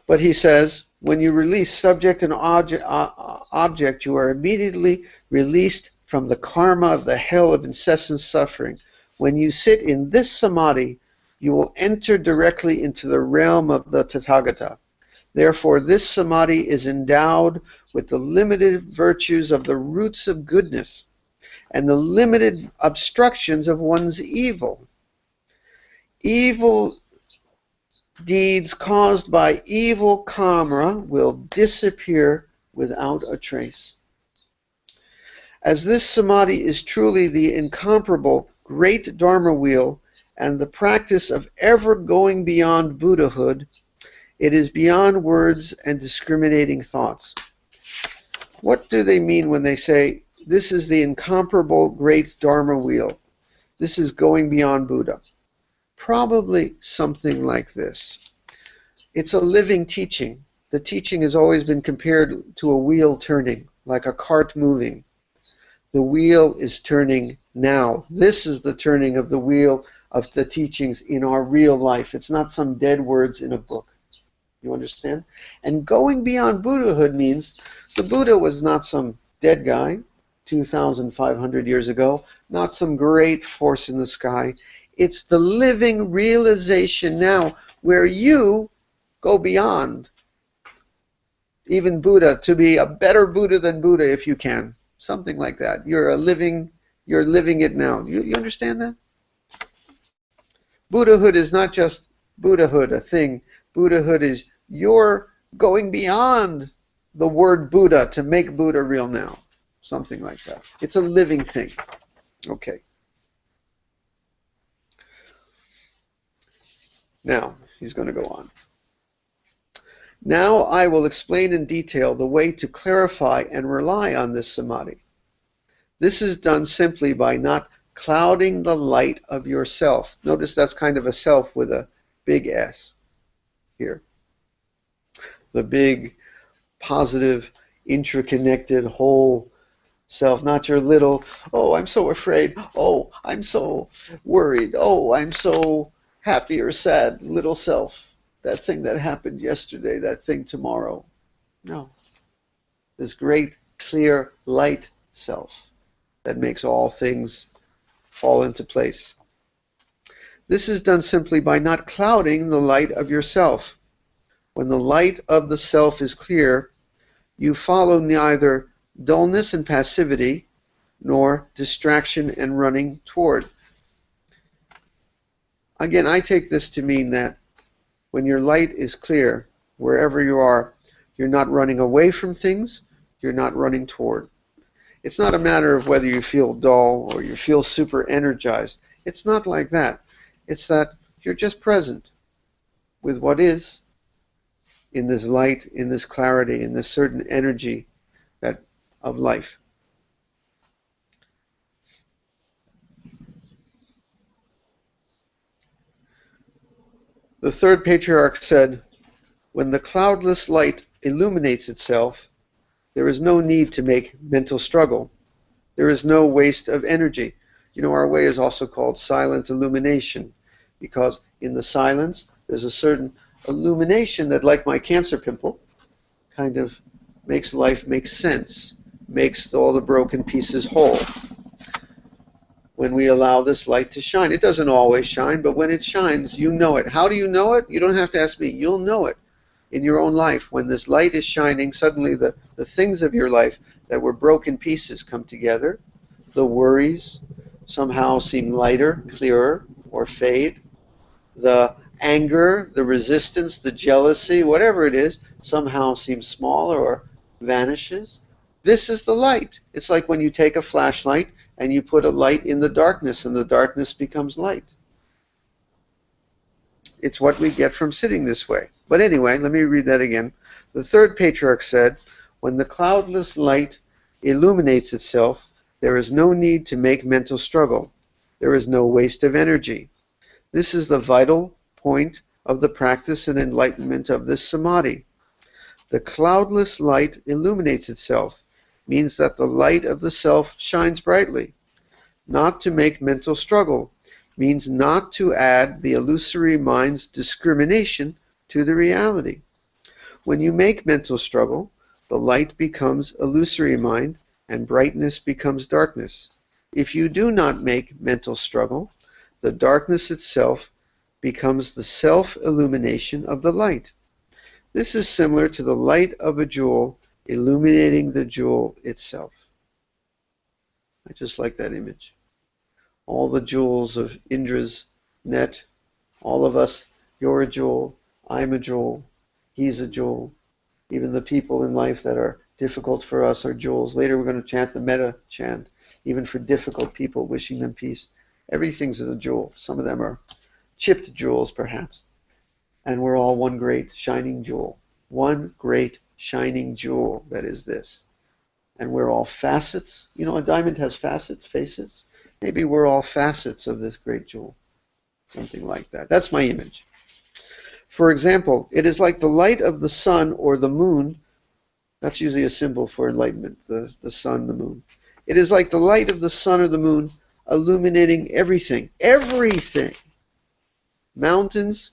But he says, when you release subject and object, you are immediately released from the karma of the hell of incessant suffering. When you sit in this samadhi, you will enter directly into the realm of the Tathagata. Therefore, this samadhi is endowed with the limited virtues of the roots of goodness and the limited obstructions of one's evil. Evil deeds caused by evil karma will disappear without a trace. As this samadhi is truly the incomparable great Dharma wheel and the practice of ever going beyond Buddhahood, it is beyond words and discriminating thoughts. What do they mean when they say, this is the incomparable great Dharma wheel? This is going beyond Buddha. Probably something like this. It's a living teaching. The teaching has always been compared to a wheel turning, like a cart moving. The wheel is turning now. This is the turning of the wheel of the teachings in our real life. It's not some dead words in a book. You understand? And going beyond Buddhahood means the Buddha was not some dead guy 2,500 years ago, not some great force in the sky. It's the living realization now where you go beyond even Buddha to be a better Buddha than Buddha if you can. Something like that. You're living it now. You understand that? Buddhahood is not just Buddhahood, a thing. Buddhahood is you're going beyond the word Buddha to make Buddha real now. Something like that. It's a living thing. Okay. Now, he's going to go on. Now I will explain in detail the way to clarify and rely on this samadhi. This is done simply by not clouding the light of yourself. Notice that's kind of a self with a big S here. The big, positive, interconnected whole self, not your little, oh, I'm so afraid, oh, I'm so worried, oh, I'm so happy or sad little self. That thing that happened yesterday, that thing tomorrow. No. This great, clear, light self that makes all things fall into place. This is done simply by not clouding the light of yourself. When the light of the self is clear, you follow neither dullness and passivity, nor distraction and running toward. Again, I take this to mean that when your light is clear, wherever you are, you're not running away from things, you're not running toward. It's not a matter of whether you feel dull or you feel super energized. It's not like that. It's that you're just present with what is in this light, in this clarity, in this certain energy that of life. The third patriarch said, when the cloudless light illuminates itself, there is no need to make mental struggle. There is no waste of energy. You know, our way is also called silent illumination, because in the silence, there's a certain illumination that, like my cancer pimple, kind of makes life make sense, makes all the broken pieces whole. When we allow this light to shine, it doesn't always shine, but when it shines, you know it. How do you know it? You don't have to ask me. You'll know it in your own life. When this light is shining, suddenly the things of your life that were broken pieces come together. The worries somehow seem lighter, clearer, or fade. The anger, the resistance, the jealousy, whatever it is, somehow seems smaller or vanishes. This is the light. It's like when you take a flashlight and you put a light in the darkness, and the darkness becomes light. It's what we get from sitting this way. But anyway, let me read that again. The third patriarch said, when the cloudless light illuminates itself, there is no need to make mental struggle. There is no waste of energy. This is the vital point of the practice and enlightenment of this samadhi. The cloudless light illuminates itself, means that the light of the self shines brightly. Not to make mental struggle means not to add the illusory mind's discrimination to the reality. When you make mental struggle, the light becomes illusory mind and brightness becomes darkness. If you do not make mental struggle, the darkness itself becomes the self-illumination of the light. This is similar to the light of a jewel illuminating the jewel itself. I just like that image. All the jewels of Indra's net, all of us, you're a jewel, I'm a jewel, he's a jewel. Even the people in life that are difficult for us are jewels. Later we're going to chant the metta chant, even for difficult people, wishing them peace. Everything's a jewel. Some of them are chipped jewels, perhaps. And we're all one great shining jewel. One great shining jewel that is this. And we're all facets. You know, a diamond has facets, faces. Maybe we're all facets of this great jewel. Something like that. That's my image. For example, it is like the light of the sun or the moon. That's usually a symbol for enlightenment, the sun, the moon. It is like the light of the sun or the moon illuminating everything. Everything. Mountains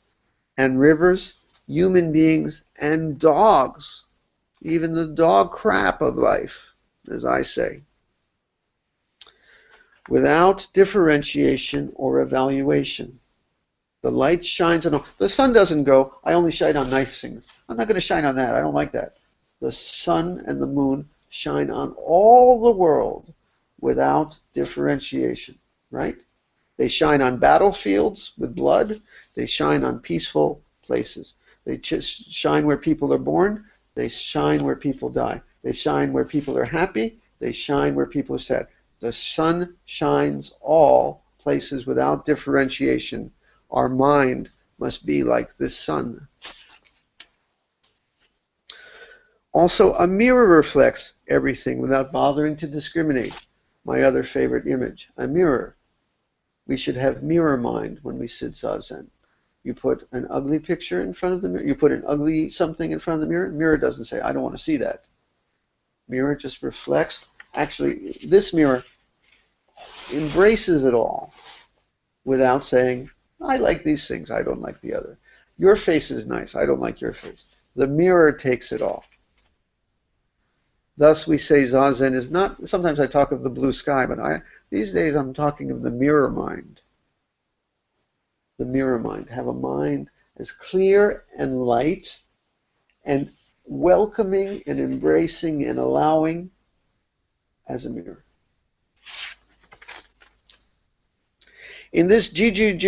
and rivers, human beings and dogs. Even the dog crap of life, as I say. Without differentiation or evaluation. The light shines on all. The sun doesn't go, I only shine on nice things. I'm not going to shine on that. I don't like that. The sun and the moon shine on all the world without differentiation, right? They shine on battlefields with blood. They shine on peaceful places. They shine where people are born. They shine where people die. They shine where people are happy. They shine where people are sad. The sun shines all places without differentiation. Our mind must be like this sun. Also, a mirror reflects everything without bothering to discriminate. My other favorite image, a mirror. We should have mirror mind when we sit zazen. You put an ugly picture in front of the mirror. You put an ugly something in front of the mirror. The mirror doesn't say, I don't want to see that. Mirror just reflects. Actually, this mirror embraces it all without saying, I like these things, I don't like the other. Your face is nice, I don't like your face. The mirror takes it all. Thus we say Zazen is not, sometimes I talk of the blue sky, but these days I'm talking of the mirror mind. The mirror mind. Have a mind as clear and light and welcoming and embracing and allowing as a mirror. In this Jiju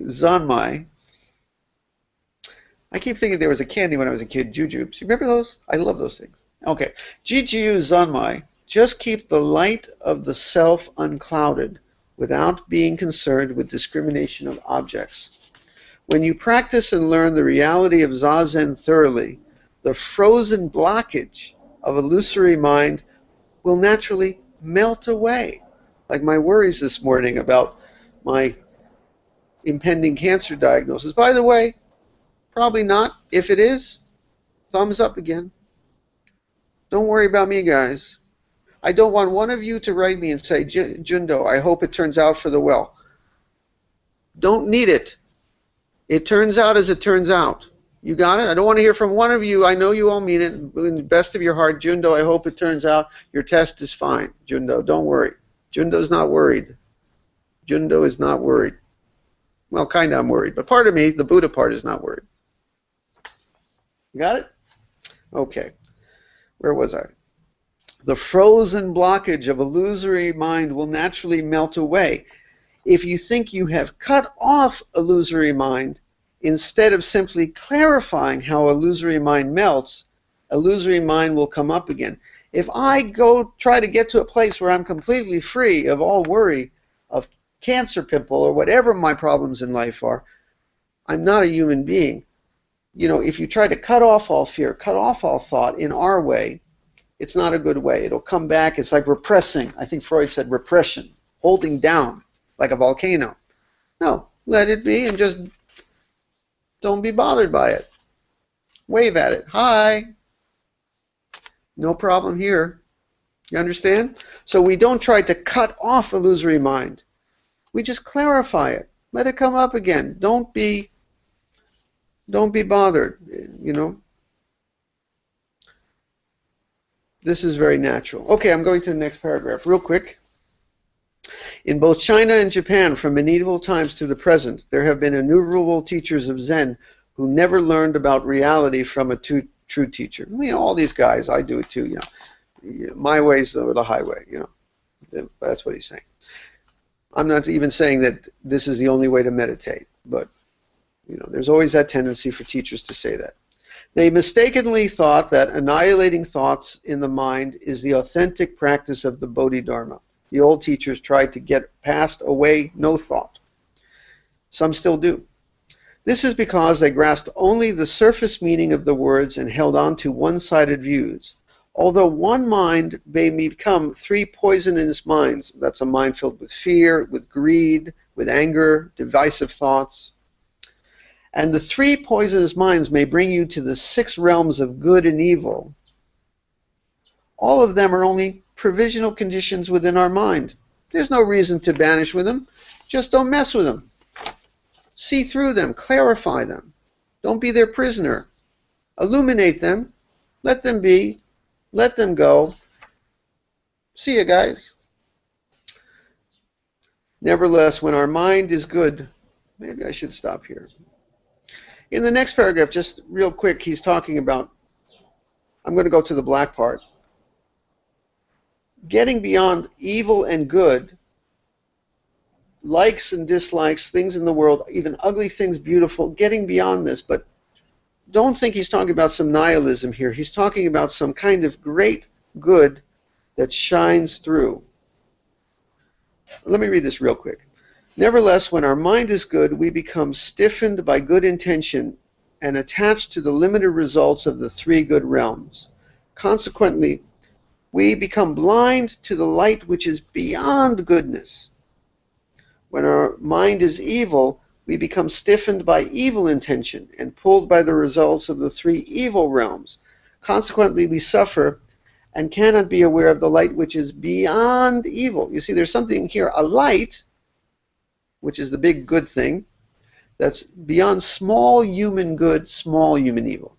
Zanmai, I keep thinking there was a candy when I was a kid, Jujubes. You remember those? I love those things. Okay. Jiju Zanmai, just keep the light of the self unclouded without being concerned with discrimination of objects. When you practice and learn the reality of Zazen thoroughly, the frozen blockage of illusory mind will naturally melt away. Like my worries this morning about my impending cancer diagnosis. By the way, probably not. If it is, thumbs up again. Don't worry about me, guys. I don't want one of you to write me and say, Jundo, I hope it turns out for the well. Don't need it. It turns out as it turns out. You got it? I don't want to hear from one of you. I know you all mean it in the best of your heart. Jundo, I hope it turns out your test is fine. Jundo, don't worry. Jundo's not worried. Jundo is not worried. Well, kind of I'm worried, but part of me, the Buddha part, is not worried. You got it? Okay. Where was I? The frozen blockage of illusory mind will naturally melt away. If you think you have cut off illusory mind, instead of simply clarifying how illusory mind melts, illusory mind will come up again. If I go try to get to a place where I'm completely free of all worry, of cancer pimple, or whatever my problems in life are, I'm not a human being. You know, if you try to cut off all fear, cut off all thought in our way, it's not a good way. It'll come back. It's like repressing. I think Freud said repression, holding down, like a volcano. No, let it be and just don't be bothered by it. Wave at it. Hi. No problem here. You understand? So we don't try to cut off illusory mind. We just clarify it. Let it come up again. Don't be bothered, you know. This is very natural. Okay, I'm going to the next paragraph real quick. In both China and Japan, from medieval times to the present, there have been innumerable teachers of Zen who never learned about reality from a true teacher. You know, all these guys, I do it too, you know. My way's the highway, you know. That's what he's saying. I'm not even saying that this is the only way to meditate, but you know, there's always that tendency for teachers to say that. They mistakenly thought that annihilating thoughts in the mind is the authentic practice of the Bodhidharma. The old teachers tried to get past away no thought. Some still do. This is because they grasped only the surface meaning of the words and held on to one-sided views. Although one mind may become three poisonous minds, that's a mind filled with fear, with greed, with anger, divisive thoughts. And the three poisonous minds may bring you to the 6 realms of good and evil. All of them are only provisional conditions within our mind. There's no reason to banish with them. Just don't mess with them. See through them. Clarify them. Don't be their prisoner. Illuminate them. Let them be. Let them go. See you guys. Nevertheless, when our mind is good, maybe I should stop here. In the next paragraph, just real quick, he's talking about, I'm going to go to the black part, getting beyond evil and good, likes and dislikes, things in the world, even ugly things, beautiful, getting beyond this. But don't think he's talking about some nihilism here. He's talking about some kind of great good that shines through. Let me read this real quick. Nevertheless, when our mind is good, we become stiffened by good intention and attached to the limited results of the 3 good realms. Consequently, we become blind to the light which is beyond goodness. When our mind is evil, we become stiffened by evil intention and pulled by the results of the 3 evil realms. Consequently, we suffer and cannot be aware of the light which is beyond evil. You see, there's something here, a light, which is the big good thing, that's beyond small human good, small human evil.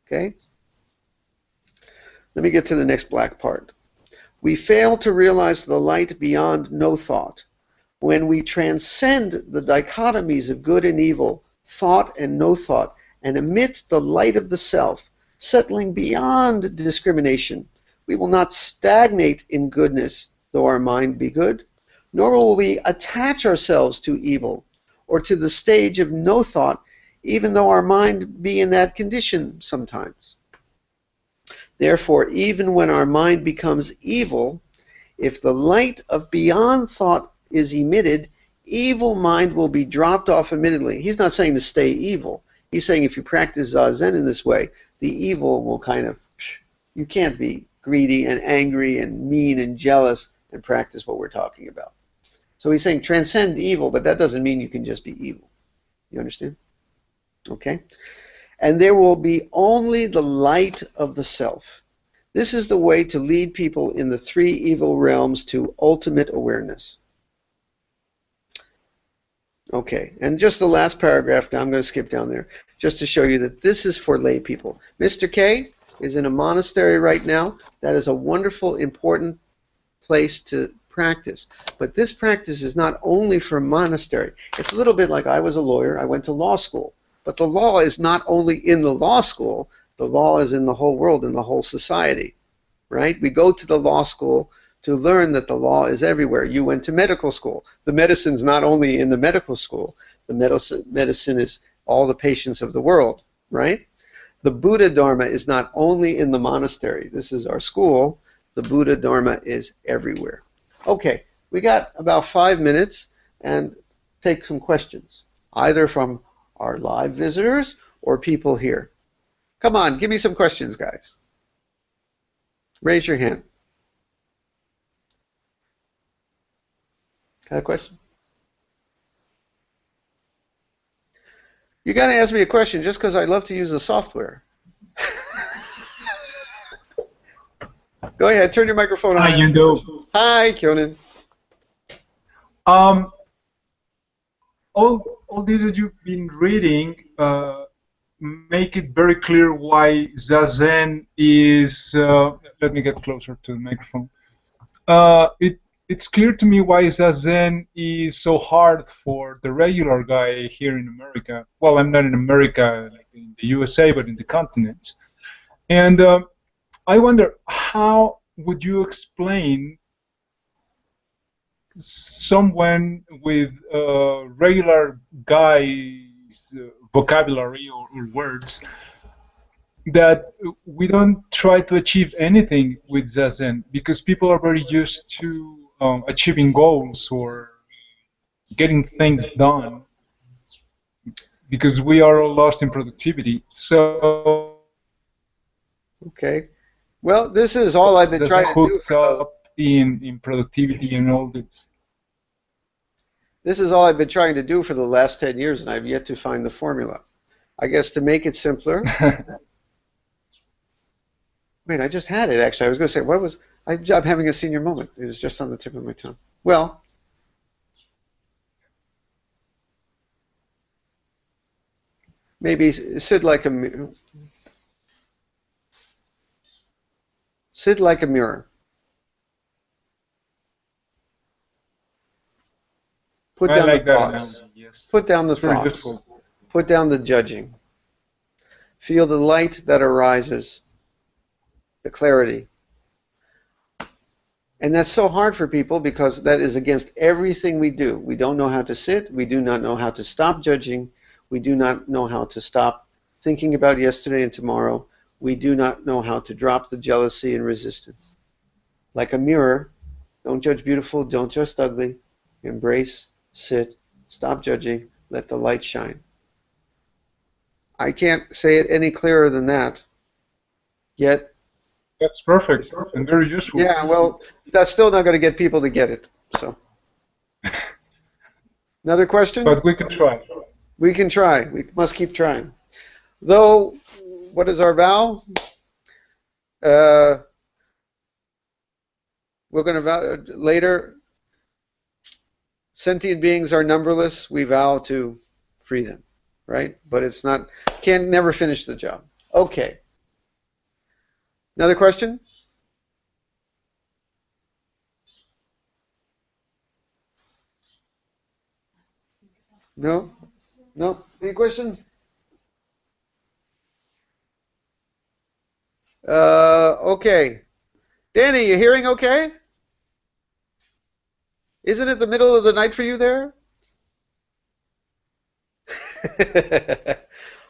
Okay? Let me get to the next black part. We fail to realize the light beyond no thought. When we transcend the dichotomies of good and evil, thought and no thought, and emit the light of the self, settling beyond discrimination, we will not stagnate in goodness, though our mind be good, nor will we attach ourselves to evil or to the stage of no thought, even though our mind be in that condition sometimes. Therefore, even when our mind becomes evil, if the light of beyond thought is emitted, evil mind will be dropped off immediately. He's not saying to stay evil. He's saying if you practice Zazen in this way, the evil will kind of, you can't be greedy and angry and mean and jealous and practice what we're talking about. So he's saying transcend evil, but that doesn't mean you can just be evil. You understand? Okay? And there will be only the light of the self. This is the way to lead people in the three evil realms to ultimate awareness. Okay, and just the last paragraph, now I'm going to skip down there, just to show you that this is for lay people. Mr. K is in a monastery right now. That is a wonderful, important place to practice. But this practice is not only for a monastery. It's a little bit like I was a lawyer, I went to law school. But the law is not only in the law school, the law is in the whole world, in the whole society, right? We go to the law school to learn that the law is everywhere. You went to medical school. The medicine's not only in the medical school, the medicine is all the patients of the world, right? The Buddha Dharma is not only in the monastery. This is our school. The Buddha Dharma is everywhere. Okay, we got about 5 minutes and take some questions, either from our live visitors or people here. Come on, give me some questions, guys. Raise your hand. Got a question? You got to ask me a question just because I love to use the software. Go ahead, turn your microphone on. Hi, Yendo. Hi, Kyonin. All these that you've been reading make it very clear why Zazen is. Let me get closer to the microphone. It's clear to me why Zazen is so hard for the regular guy here in America. Well, I'm not in America, like in the USA, but in the continent. And I wonder, how would you explain someone with regular guy's vocabulary or words that we don't try to achieve anything with Zazen, because people are very used to achieving goals or getting things done, because we are all lost in productivity. So okay. Well, this is all I've been trying to do. Hooked up in productivity and all this. This is all I've been trying to do for the last 10 years, and I've yet to find the formula. I guess to make it simpler. Wait, I just had it, actually. I was going to say, what was... I'm having a senior moment. It was just on the tip of my tongue. Well, maybe sit like a mirror. Sit like a mirror. Put down the thoughts. Yes. Put down the It's very thoughts. useful. Put down the judging. Feel the light that arises, the clarity. And that's so hard for people because that is against everything we do. We don't know how to sit. We do not know how to stop judging. We do not know how to stop thinking about yesterday and tomorrow. We do not know how to drop the jealousy and resistance. Like a mirror, don't judge beautiful, don't judge ugly. Embrace, sit, stop judging, let the light shine. I can't say it any clearer than that. Yet, That's perfect and very useful. yeah, well, that's still not going to get people to get it. So, another question? But we can try. We can try. We must keep trying. Though, what is our vow? We're going to vow later. Sentient beings are numberless. We vow to free them, right? But it's not. Can never finish the job. Okay. Another question? No? No? Any question? Okay. Danny, you hearing okay? Isn't it the middle of the night for you there?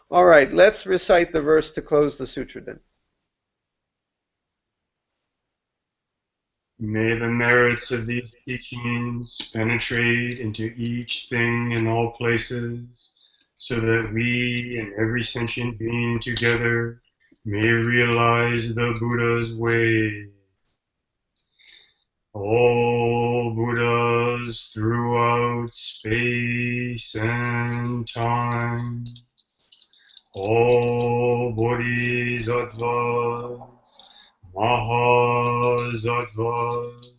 All right, let's recite the verse to close the sutra then. May the merits of these teachings penetrate into each thing in all places, so that we and every sentient being together may realize the Buddha's way. All Buddhas throughout space and time, all Bodhisattvas, Mahasattvas,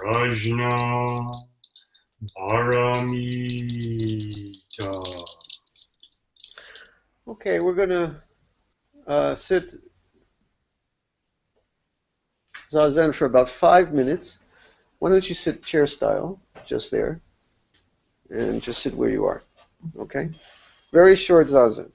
Mahaprajna, Paramita. Okay, we're going to sit Zazen for about 5 minutes. Why don't you sit chair style, just there, and just sit where you are. Okay? Very short Zazen.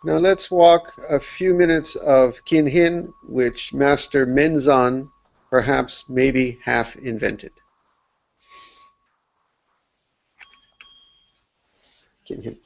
Now let's walk a few minutes of Kinhin, which Master Menzan perhaps maybe half invented. Kinhin.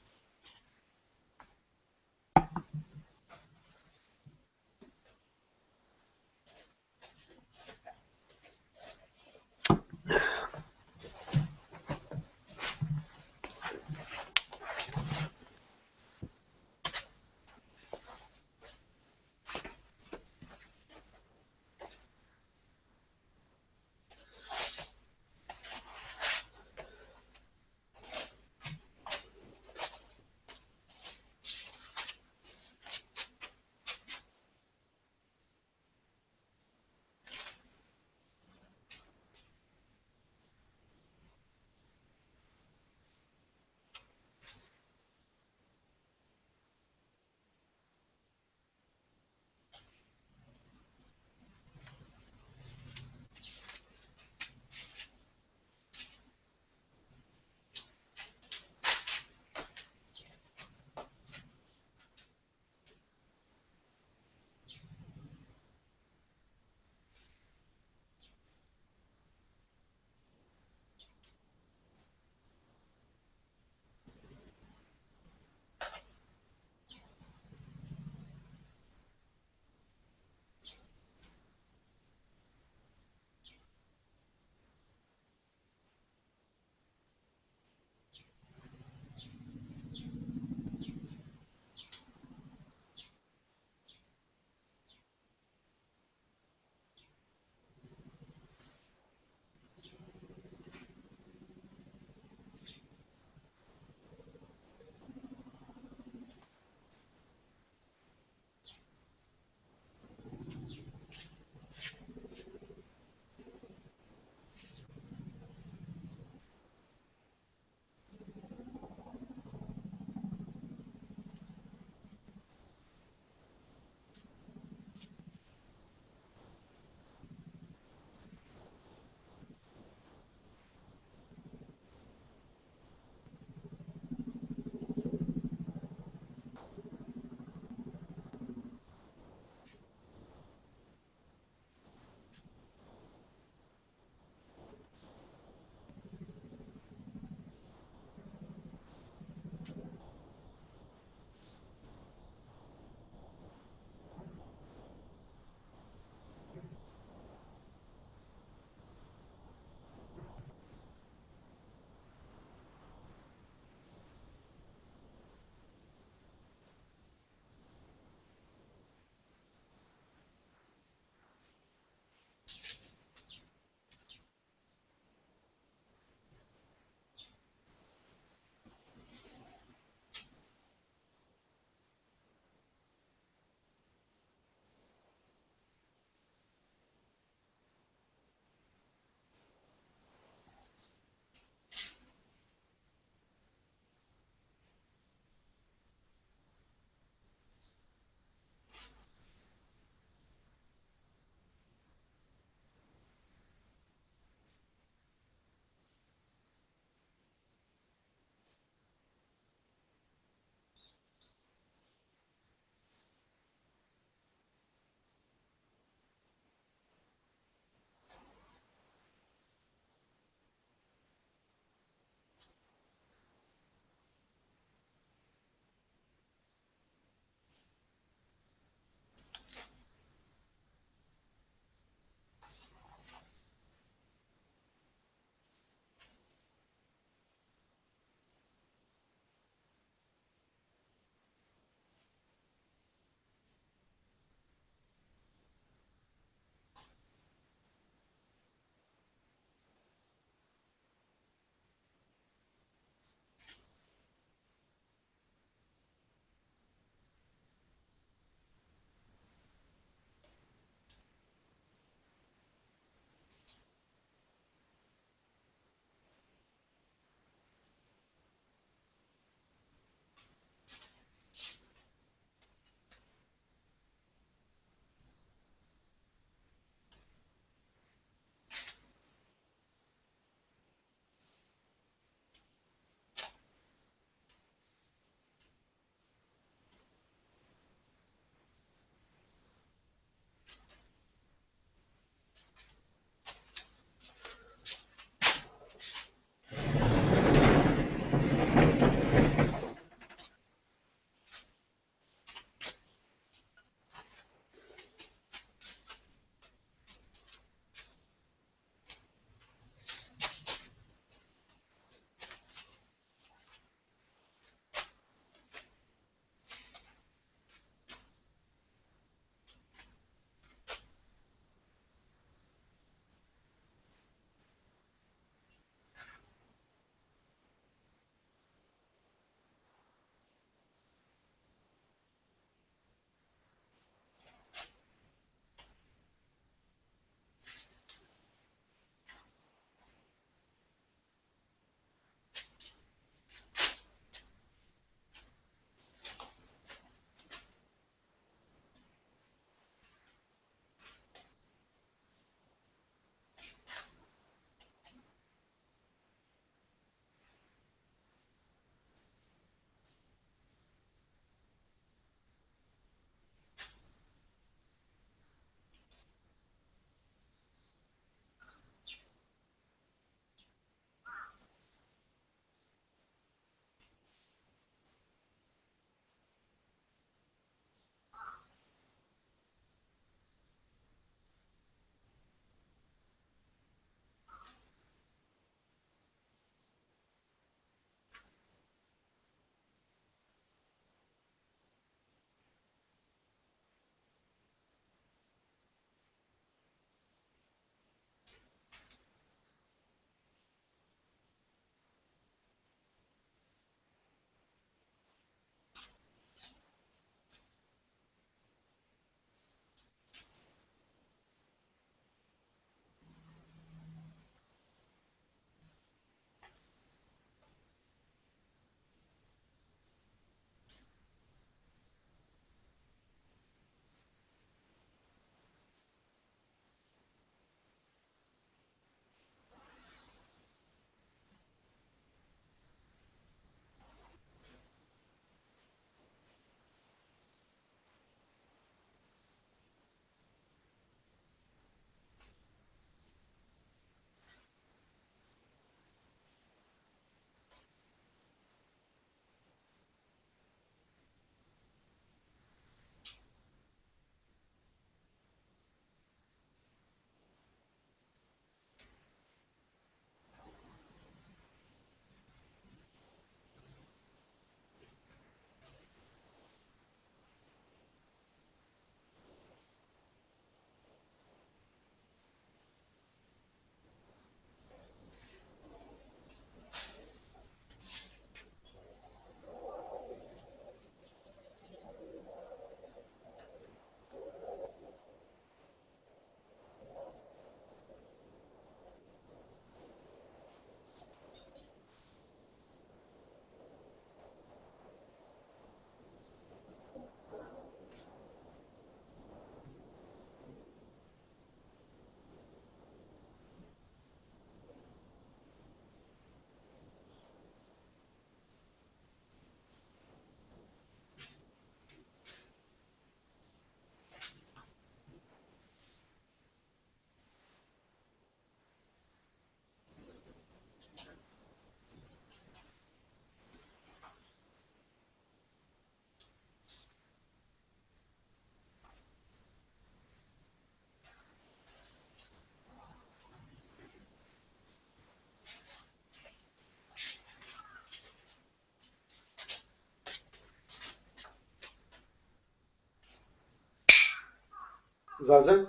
Zazen?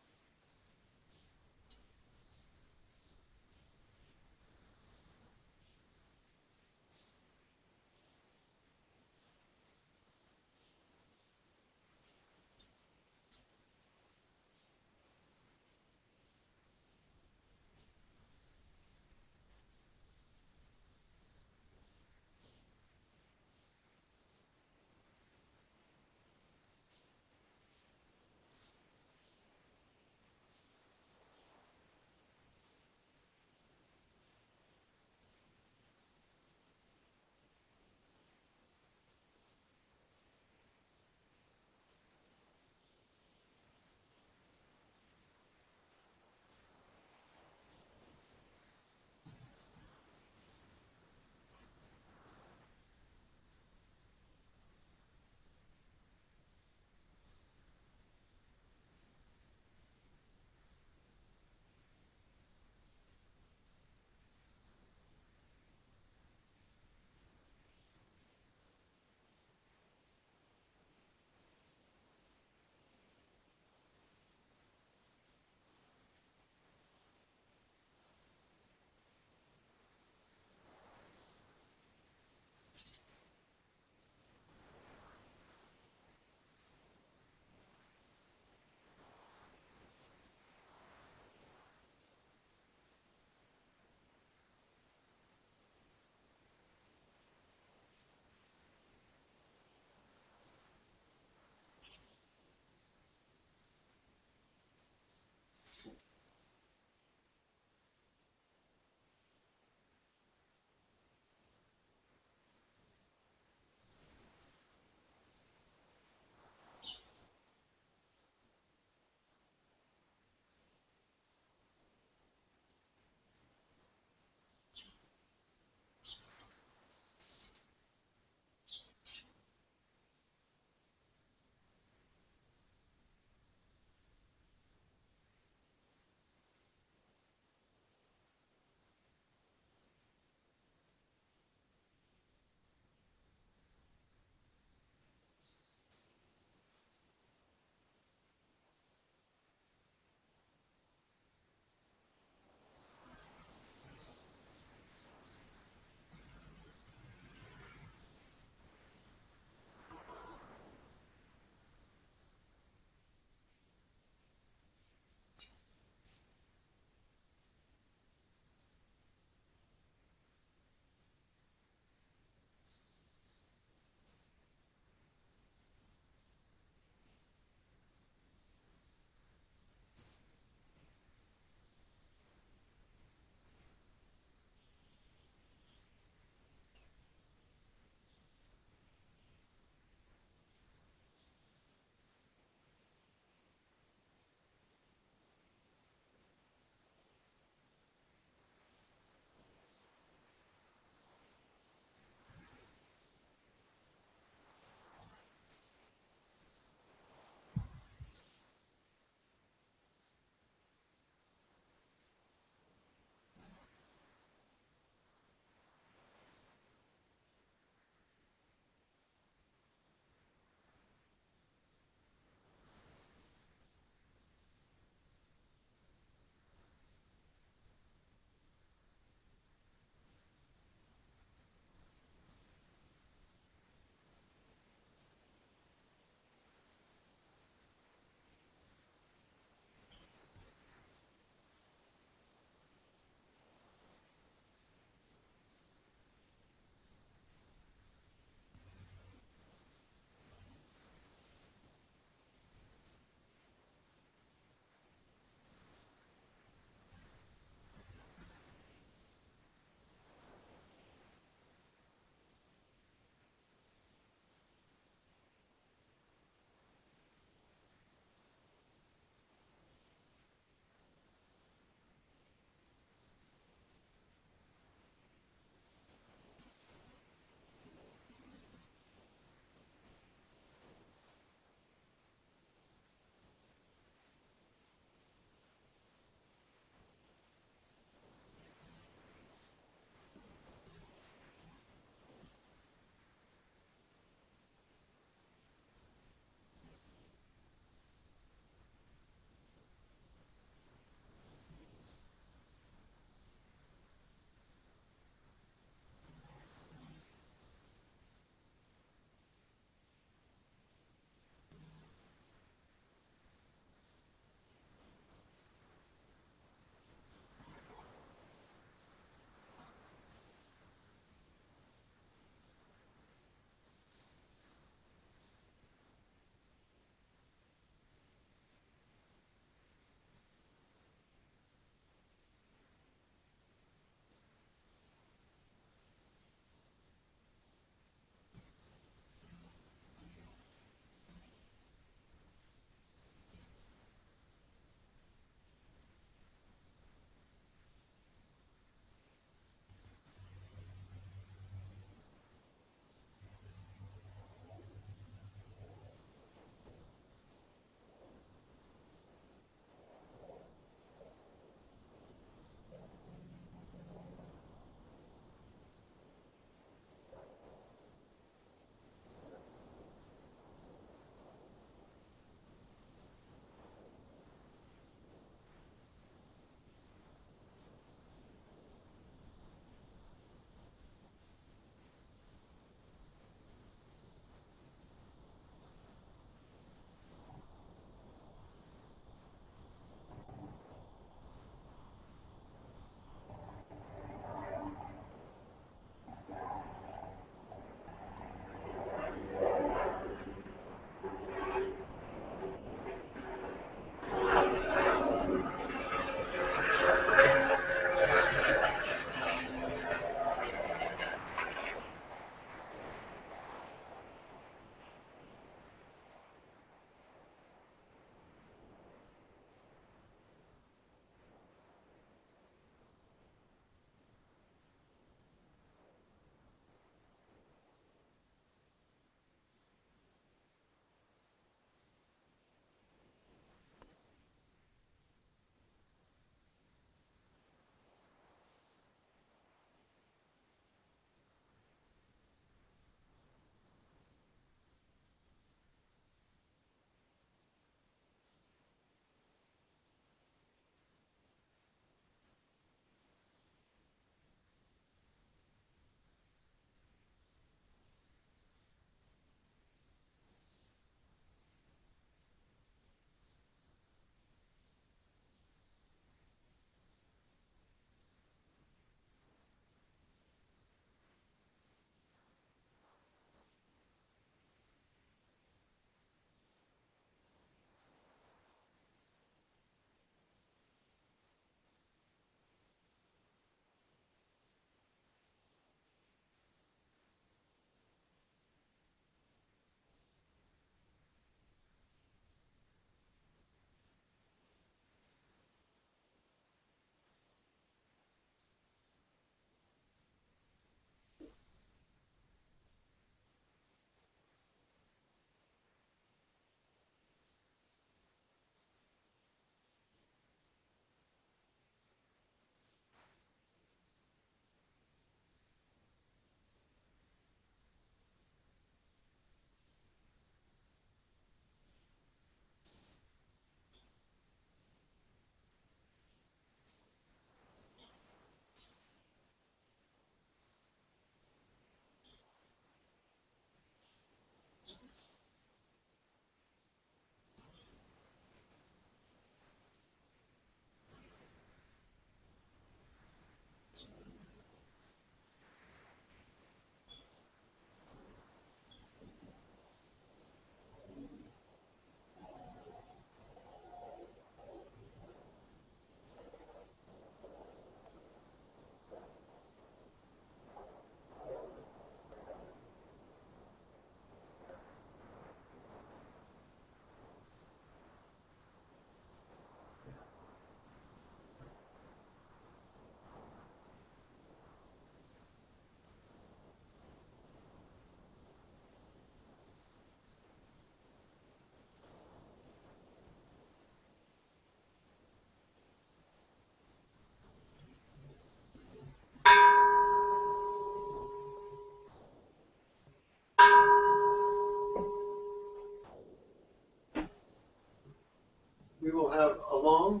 have a long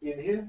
inhale.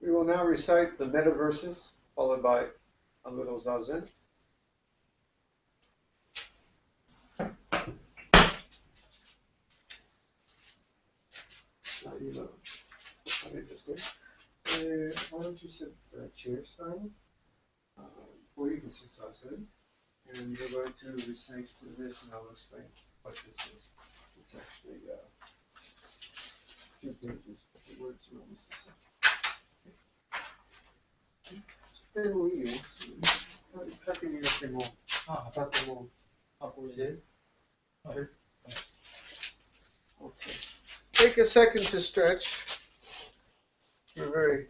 We will now recite the meta verses, followed by a little zazen. I'll make this way. Why don't you sit chair style? Or you can sit zazen. And we're going to recite this, and I'll explain what this is. It's actually 2 pages, but the words are almost the same. でもいいよ。縦に入れても、縦も。これで。Okay. Okay. Take a second to stretch. You're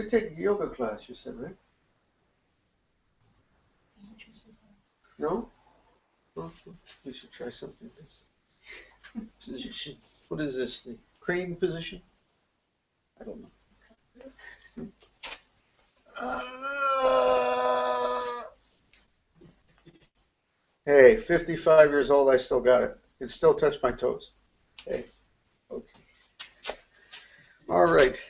taking yoga class, you said, right? No? Oh, we should try something else. Position. What is this? The crane position? I don't know. Hey, 55 years old, I still got it. It still touched my toes. Hey, okay. All right.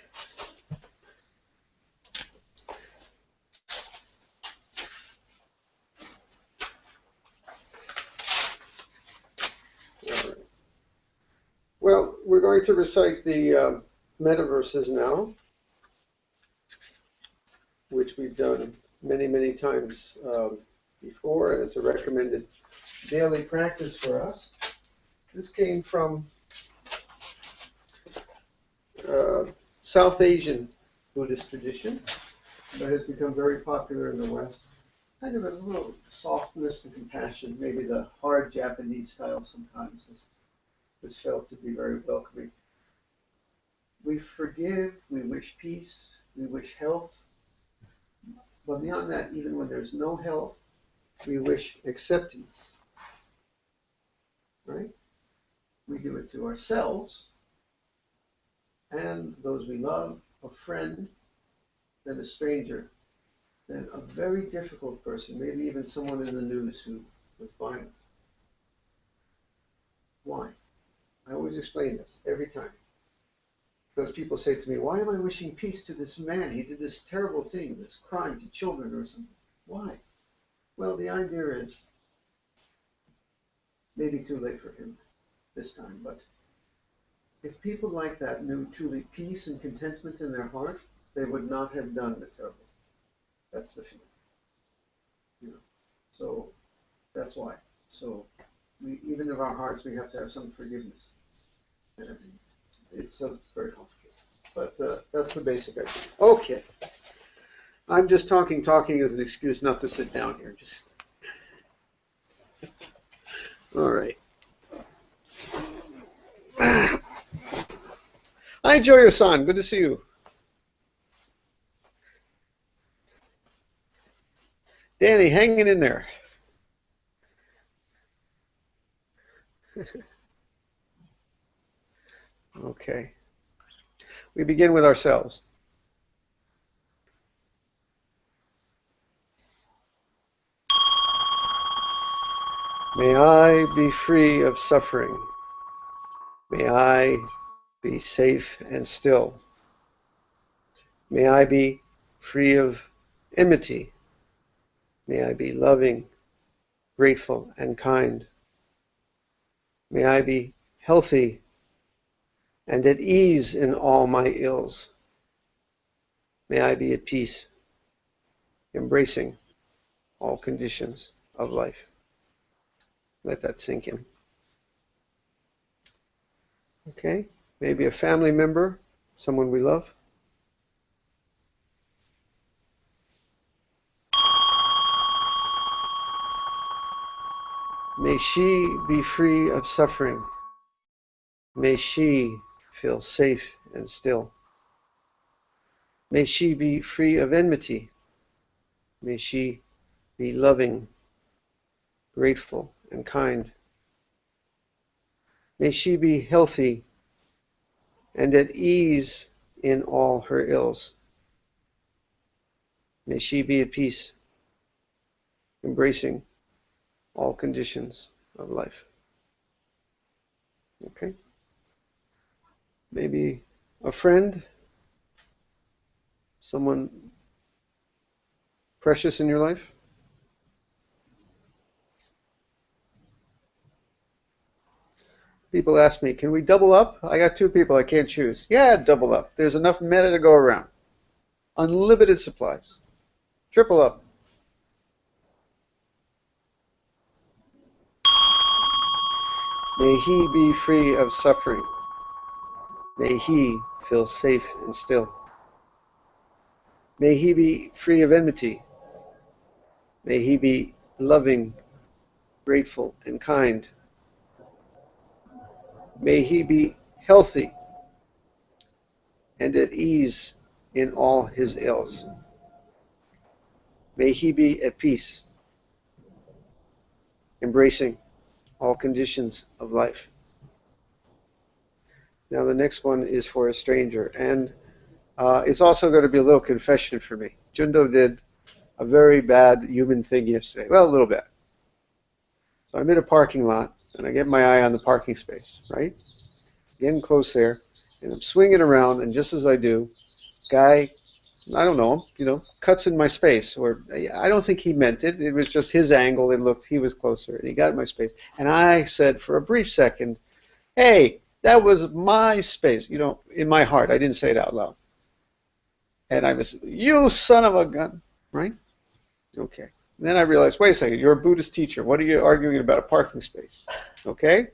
Well, we're going to recite the meta verses now, which we've done many, many times before, and it's a recommended daily practice for us. This came from South Asian Buddhist tradition, but has become very popular in the West. Kind of a little softness and compassion, maybe the hard Japanese style sometimes is felt to be very welcoming. We forgive, we wish peace, we wish health. But beyond that, even when there's no health, we wish acceptance. Right? We do it to ourselves and those we love, a friend, then a stranger, then a very difficult person, maybe even someone in the news who was violent. Why? I always explain this every time. Because people say to me, why am I wishing peace to this man? He did this terrible thing, this crime to children or something. Why? Well, the idea is, maybe too late for him this time, but if people like that knew truly peace and contentment in their heart, they would not have done the terrible thing. That's the feeling. You know? So that's why. So even in our hearts, we have to have some forgiveness. It's very complicated, but that's the basic idea. Okay, I'm just talking as an excuse not to sit down here. Just all right. Hi, Joyo-san. Good to see you. Danny, hanging in there. Okay. We begin with ourselves. May I be free of suffering. May I be safe and still. May I be free of enmity. May I be loving, grateful, and kind. May I be healthy and at ease in all my ills. May I be at peace, embracing all conditions of life. Let that sink in. Okay, maybe a family member, someone we love. May she be free of suffering. May she feel safe and still. May she be free of enmity. May she be loving, grateful, and kind. May she be healthy and at ease in all her ills. May she be at peace, embracing all conditions of life. Okay? Maybe a friend, Someone precious in your life? People ask me, can we double up? I got two people, I can't choose. Yeah, double up. There's enough meta to go around. Unlimited supplies. Triple up. May he be free of suffering. May he feel safe and still. May he be free of enmity. May he be loving, grateful, and kind. May he be healthy and at ease in all his ills. May he be at peace, embracing all conditions of life. Now the next one is for a stranger, and it's also going to be a little confession for me. Jundo did a very bad human thing yesterday. Well, a little bit. So I'm in a parking lot, and I get my eye on the parking space, right? Getting close there, and I'm swinging around, and just as I do, guy, I don't know him, cuts in my space. Or I don't think he meant it. It was just his angle. It looked, he was closer, and he got in my space. And I said for a brief second, hey, that was my space. In my heart. I didn't say it out loud. And I was, you son of a gun, right? Okay. And then I realized, wait a second, you're a Buddhist teacher. What are you arguing about a parking space? Okay?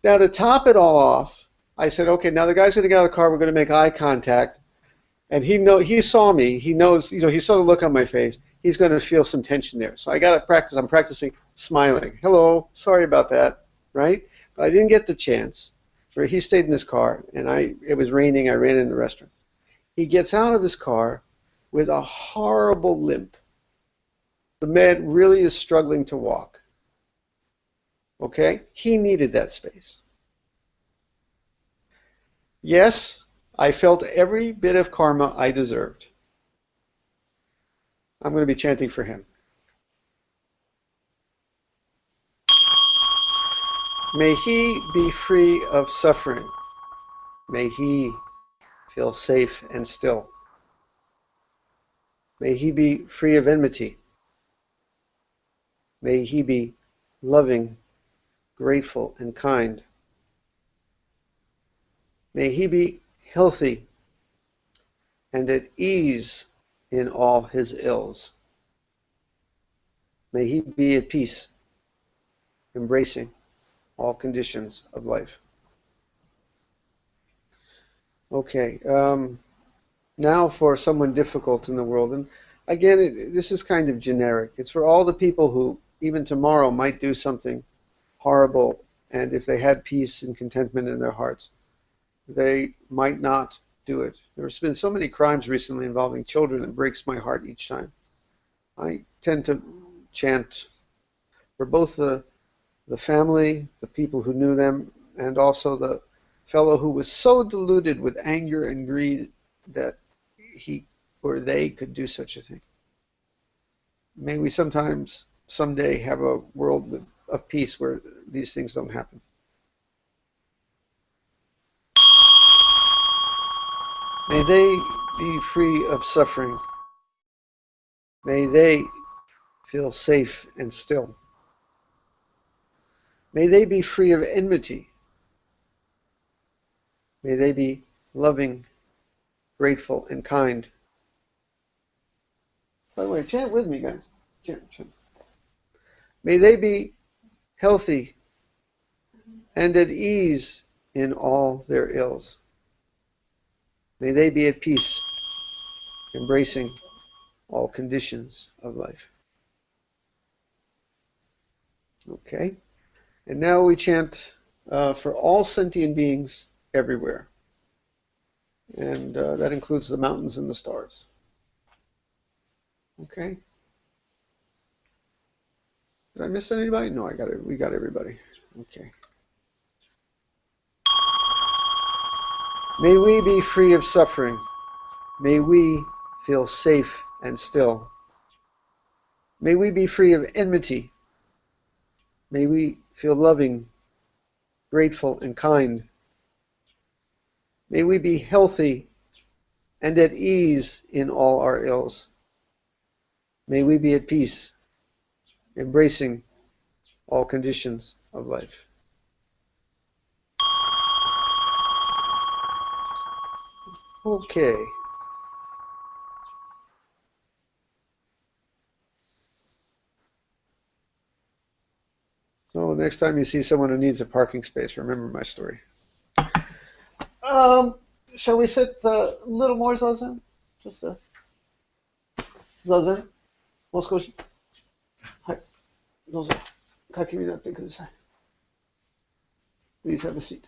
Now, to top it all off, I said, okay, now the guy's going to get out of the car. We're going to make eye contact. And he saw me. He knows, he saw the look on my face. He's going to feel some tension there. So I got to practice. I'm practicing smiling. Hello, sorry about that, right? But I didn't get the chance. He stayed in his car, and it was raining. I ran in the restaurant. He gets out of his car with a horrible limp. The man really is struggling to walk. Okay? He needed that space. Yes, I felt every bit of karma I deserved. I'm going to be chanting for him. May he be free of suffering. May he feel safe and still. May he be free of enmity. May he be loving, grateful, and kind. May he be healthy and at ease in all his ills. May he be at peace, embracing all conditions of life. Okay, now for someone difficult in the world. And again, this is kind of generic. It's for all the people who, even tomorrow, might do something horrible, and if they had peace and contentment in their hearts, they might not do it. There's been so many crimes recently involving children, it breaks my heart each time. I tend to chant for both the family, the people who knew them, and also the fellow who was so deluded with anger and greed that he or they could do such a thing. May we someday have a world of peace where these things don't happen. May they be free of suffering. May they feel safe and still. May they be free of enmity. May they be loving, grateful, and kind. By the way, chant with me, guys. Chant. May they be healthy and at ease in all their ills. May they be at peace, embracing all conditions of life. Okay? And now we chant for all sentient beings everywhere. And that includes the mountains and the stars. Okay? Did I miss anybody? No, we got everybody. Okay. May we be free of suffering. May we feel safe and still. May we be free of enmity. May we feel loving, grateful, and kind. May we be healthy and at ease in all our ills. May we be at peace, embracing all conditions of life. Okay. So next time you see someone who needs a parking space, remember my story. Um, shall we sit a little more, Zazen? Just Zazen? もう少し。はい。どうぞ。書きになってください。Please have a seat.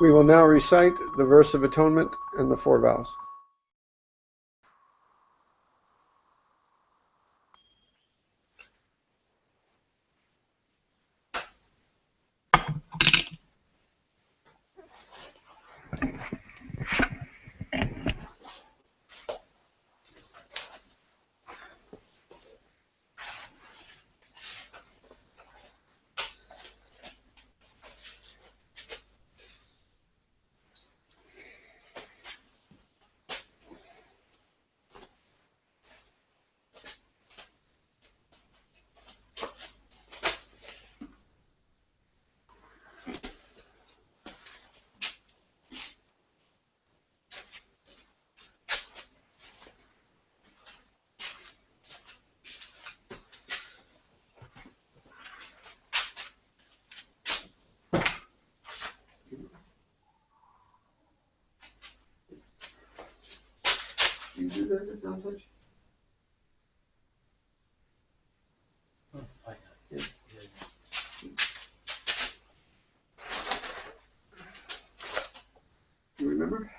We will now recite the verse of atonement and the four vows. You do that at down touch? Yeah. You remember?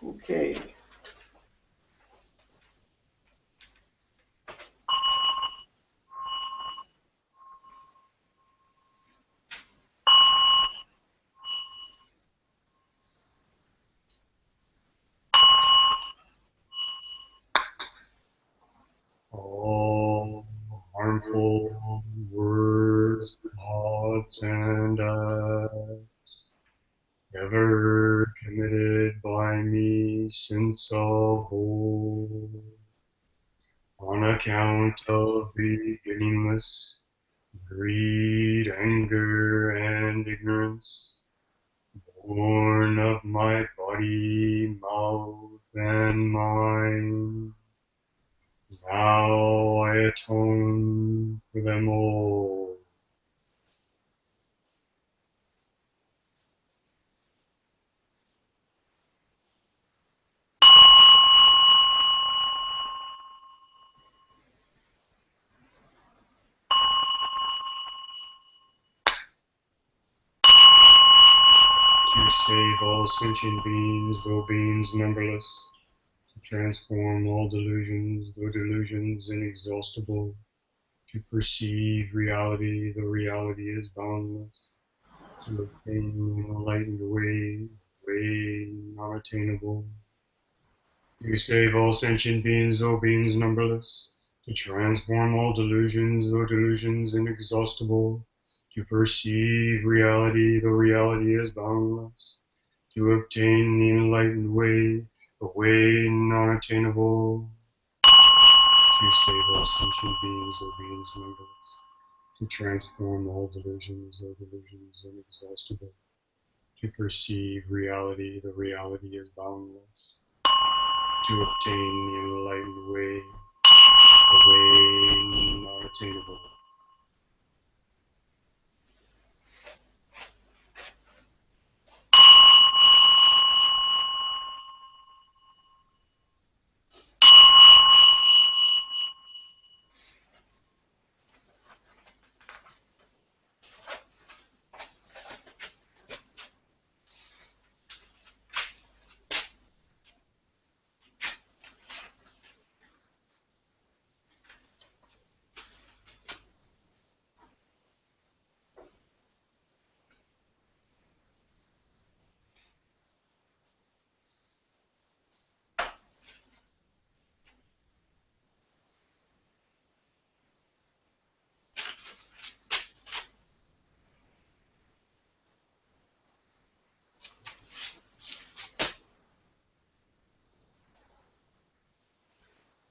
Okay. All harmful words, thoughts, and acts ever committed by me since of old, on account of beginningless greed, anger, and ignorance, born of my body, mouth, and mind. Now I atone for them all. To save all sentient beings, though beings numberless, to transform all delusions, though delusions inexhaustible, to perceive reality, though reality is boundless, to obtain an enlightened way not attainable, to save all sentient beings, though beings numberless, to transform all delusions, though delusions inexhaustible, to perceive reality, though reality is boundless, to obtain the enlightened way, a way not attainable, to save all sentient beings, though beings numberless, to transform all delusions, though delusions inexhaustible, to perceive reality, though reality is boundless, to obtain the enlightened way, a way not attainable.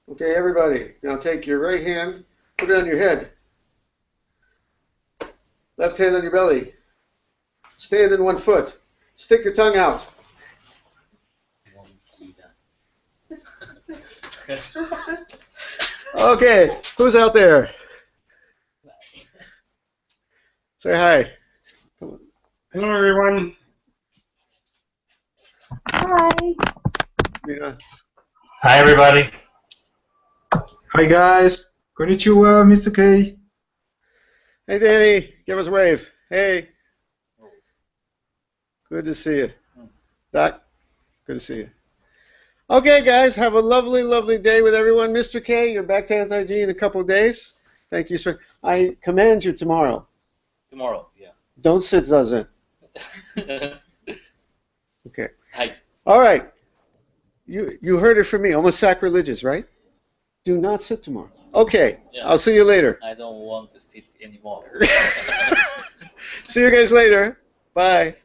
Okay, everybody. Now take your right hand, put it on your head. Left hand on your belly. Stand in one foot. Stick your tongue out. Okay, who's out there? Say hi. Hello, everyone. Hi. Yeah. Hi, everybody. Hi guys. Konnichiwa, Mr. K. Hey, Danny, give us a wave. Hey. Good to see you. Doc, good to see you. Okay, guys, have a lovely, lovely day with everyone. Mr. K, you're back to Anti-G in a couple of days. Thank you, sir. I command you tomorrow. Tomorrow, yeah. Don't sit Zazen. Okay. Hi. All right. You heard it from me. Almost sacrilegious, right? Do not sit tomorrow. Okay. Yeah. I'll see you later. I don't want to sit anymore. See you guys later. Bye.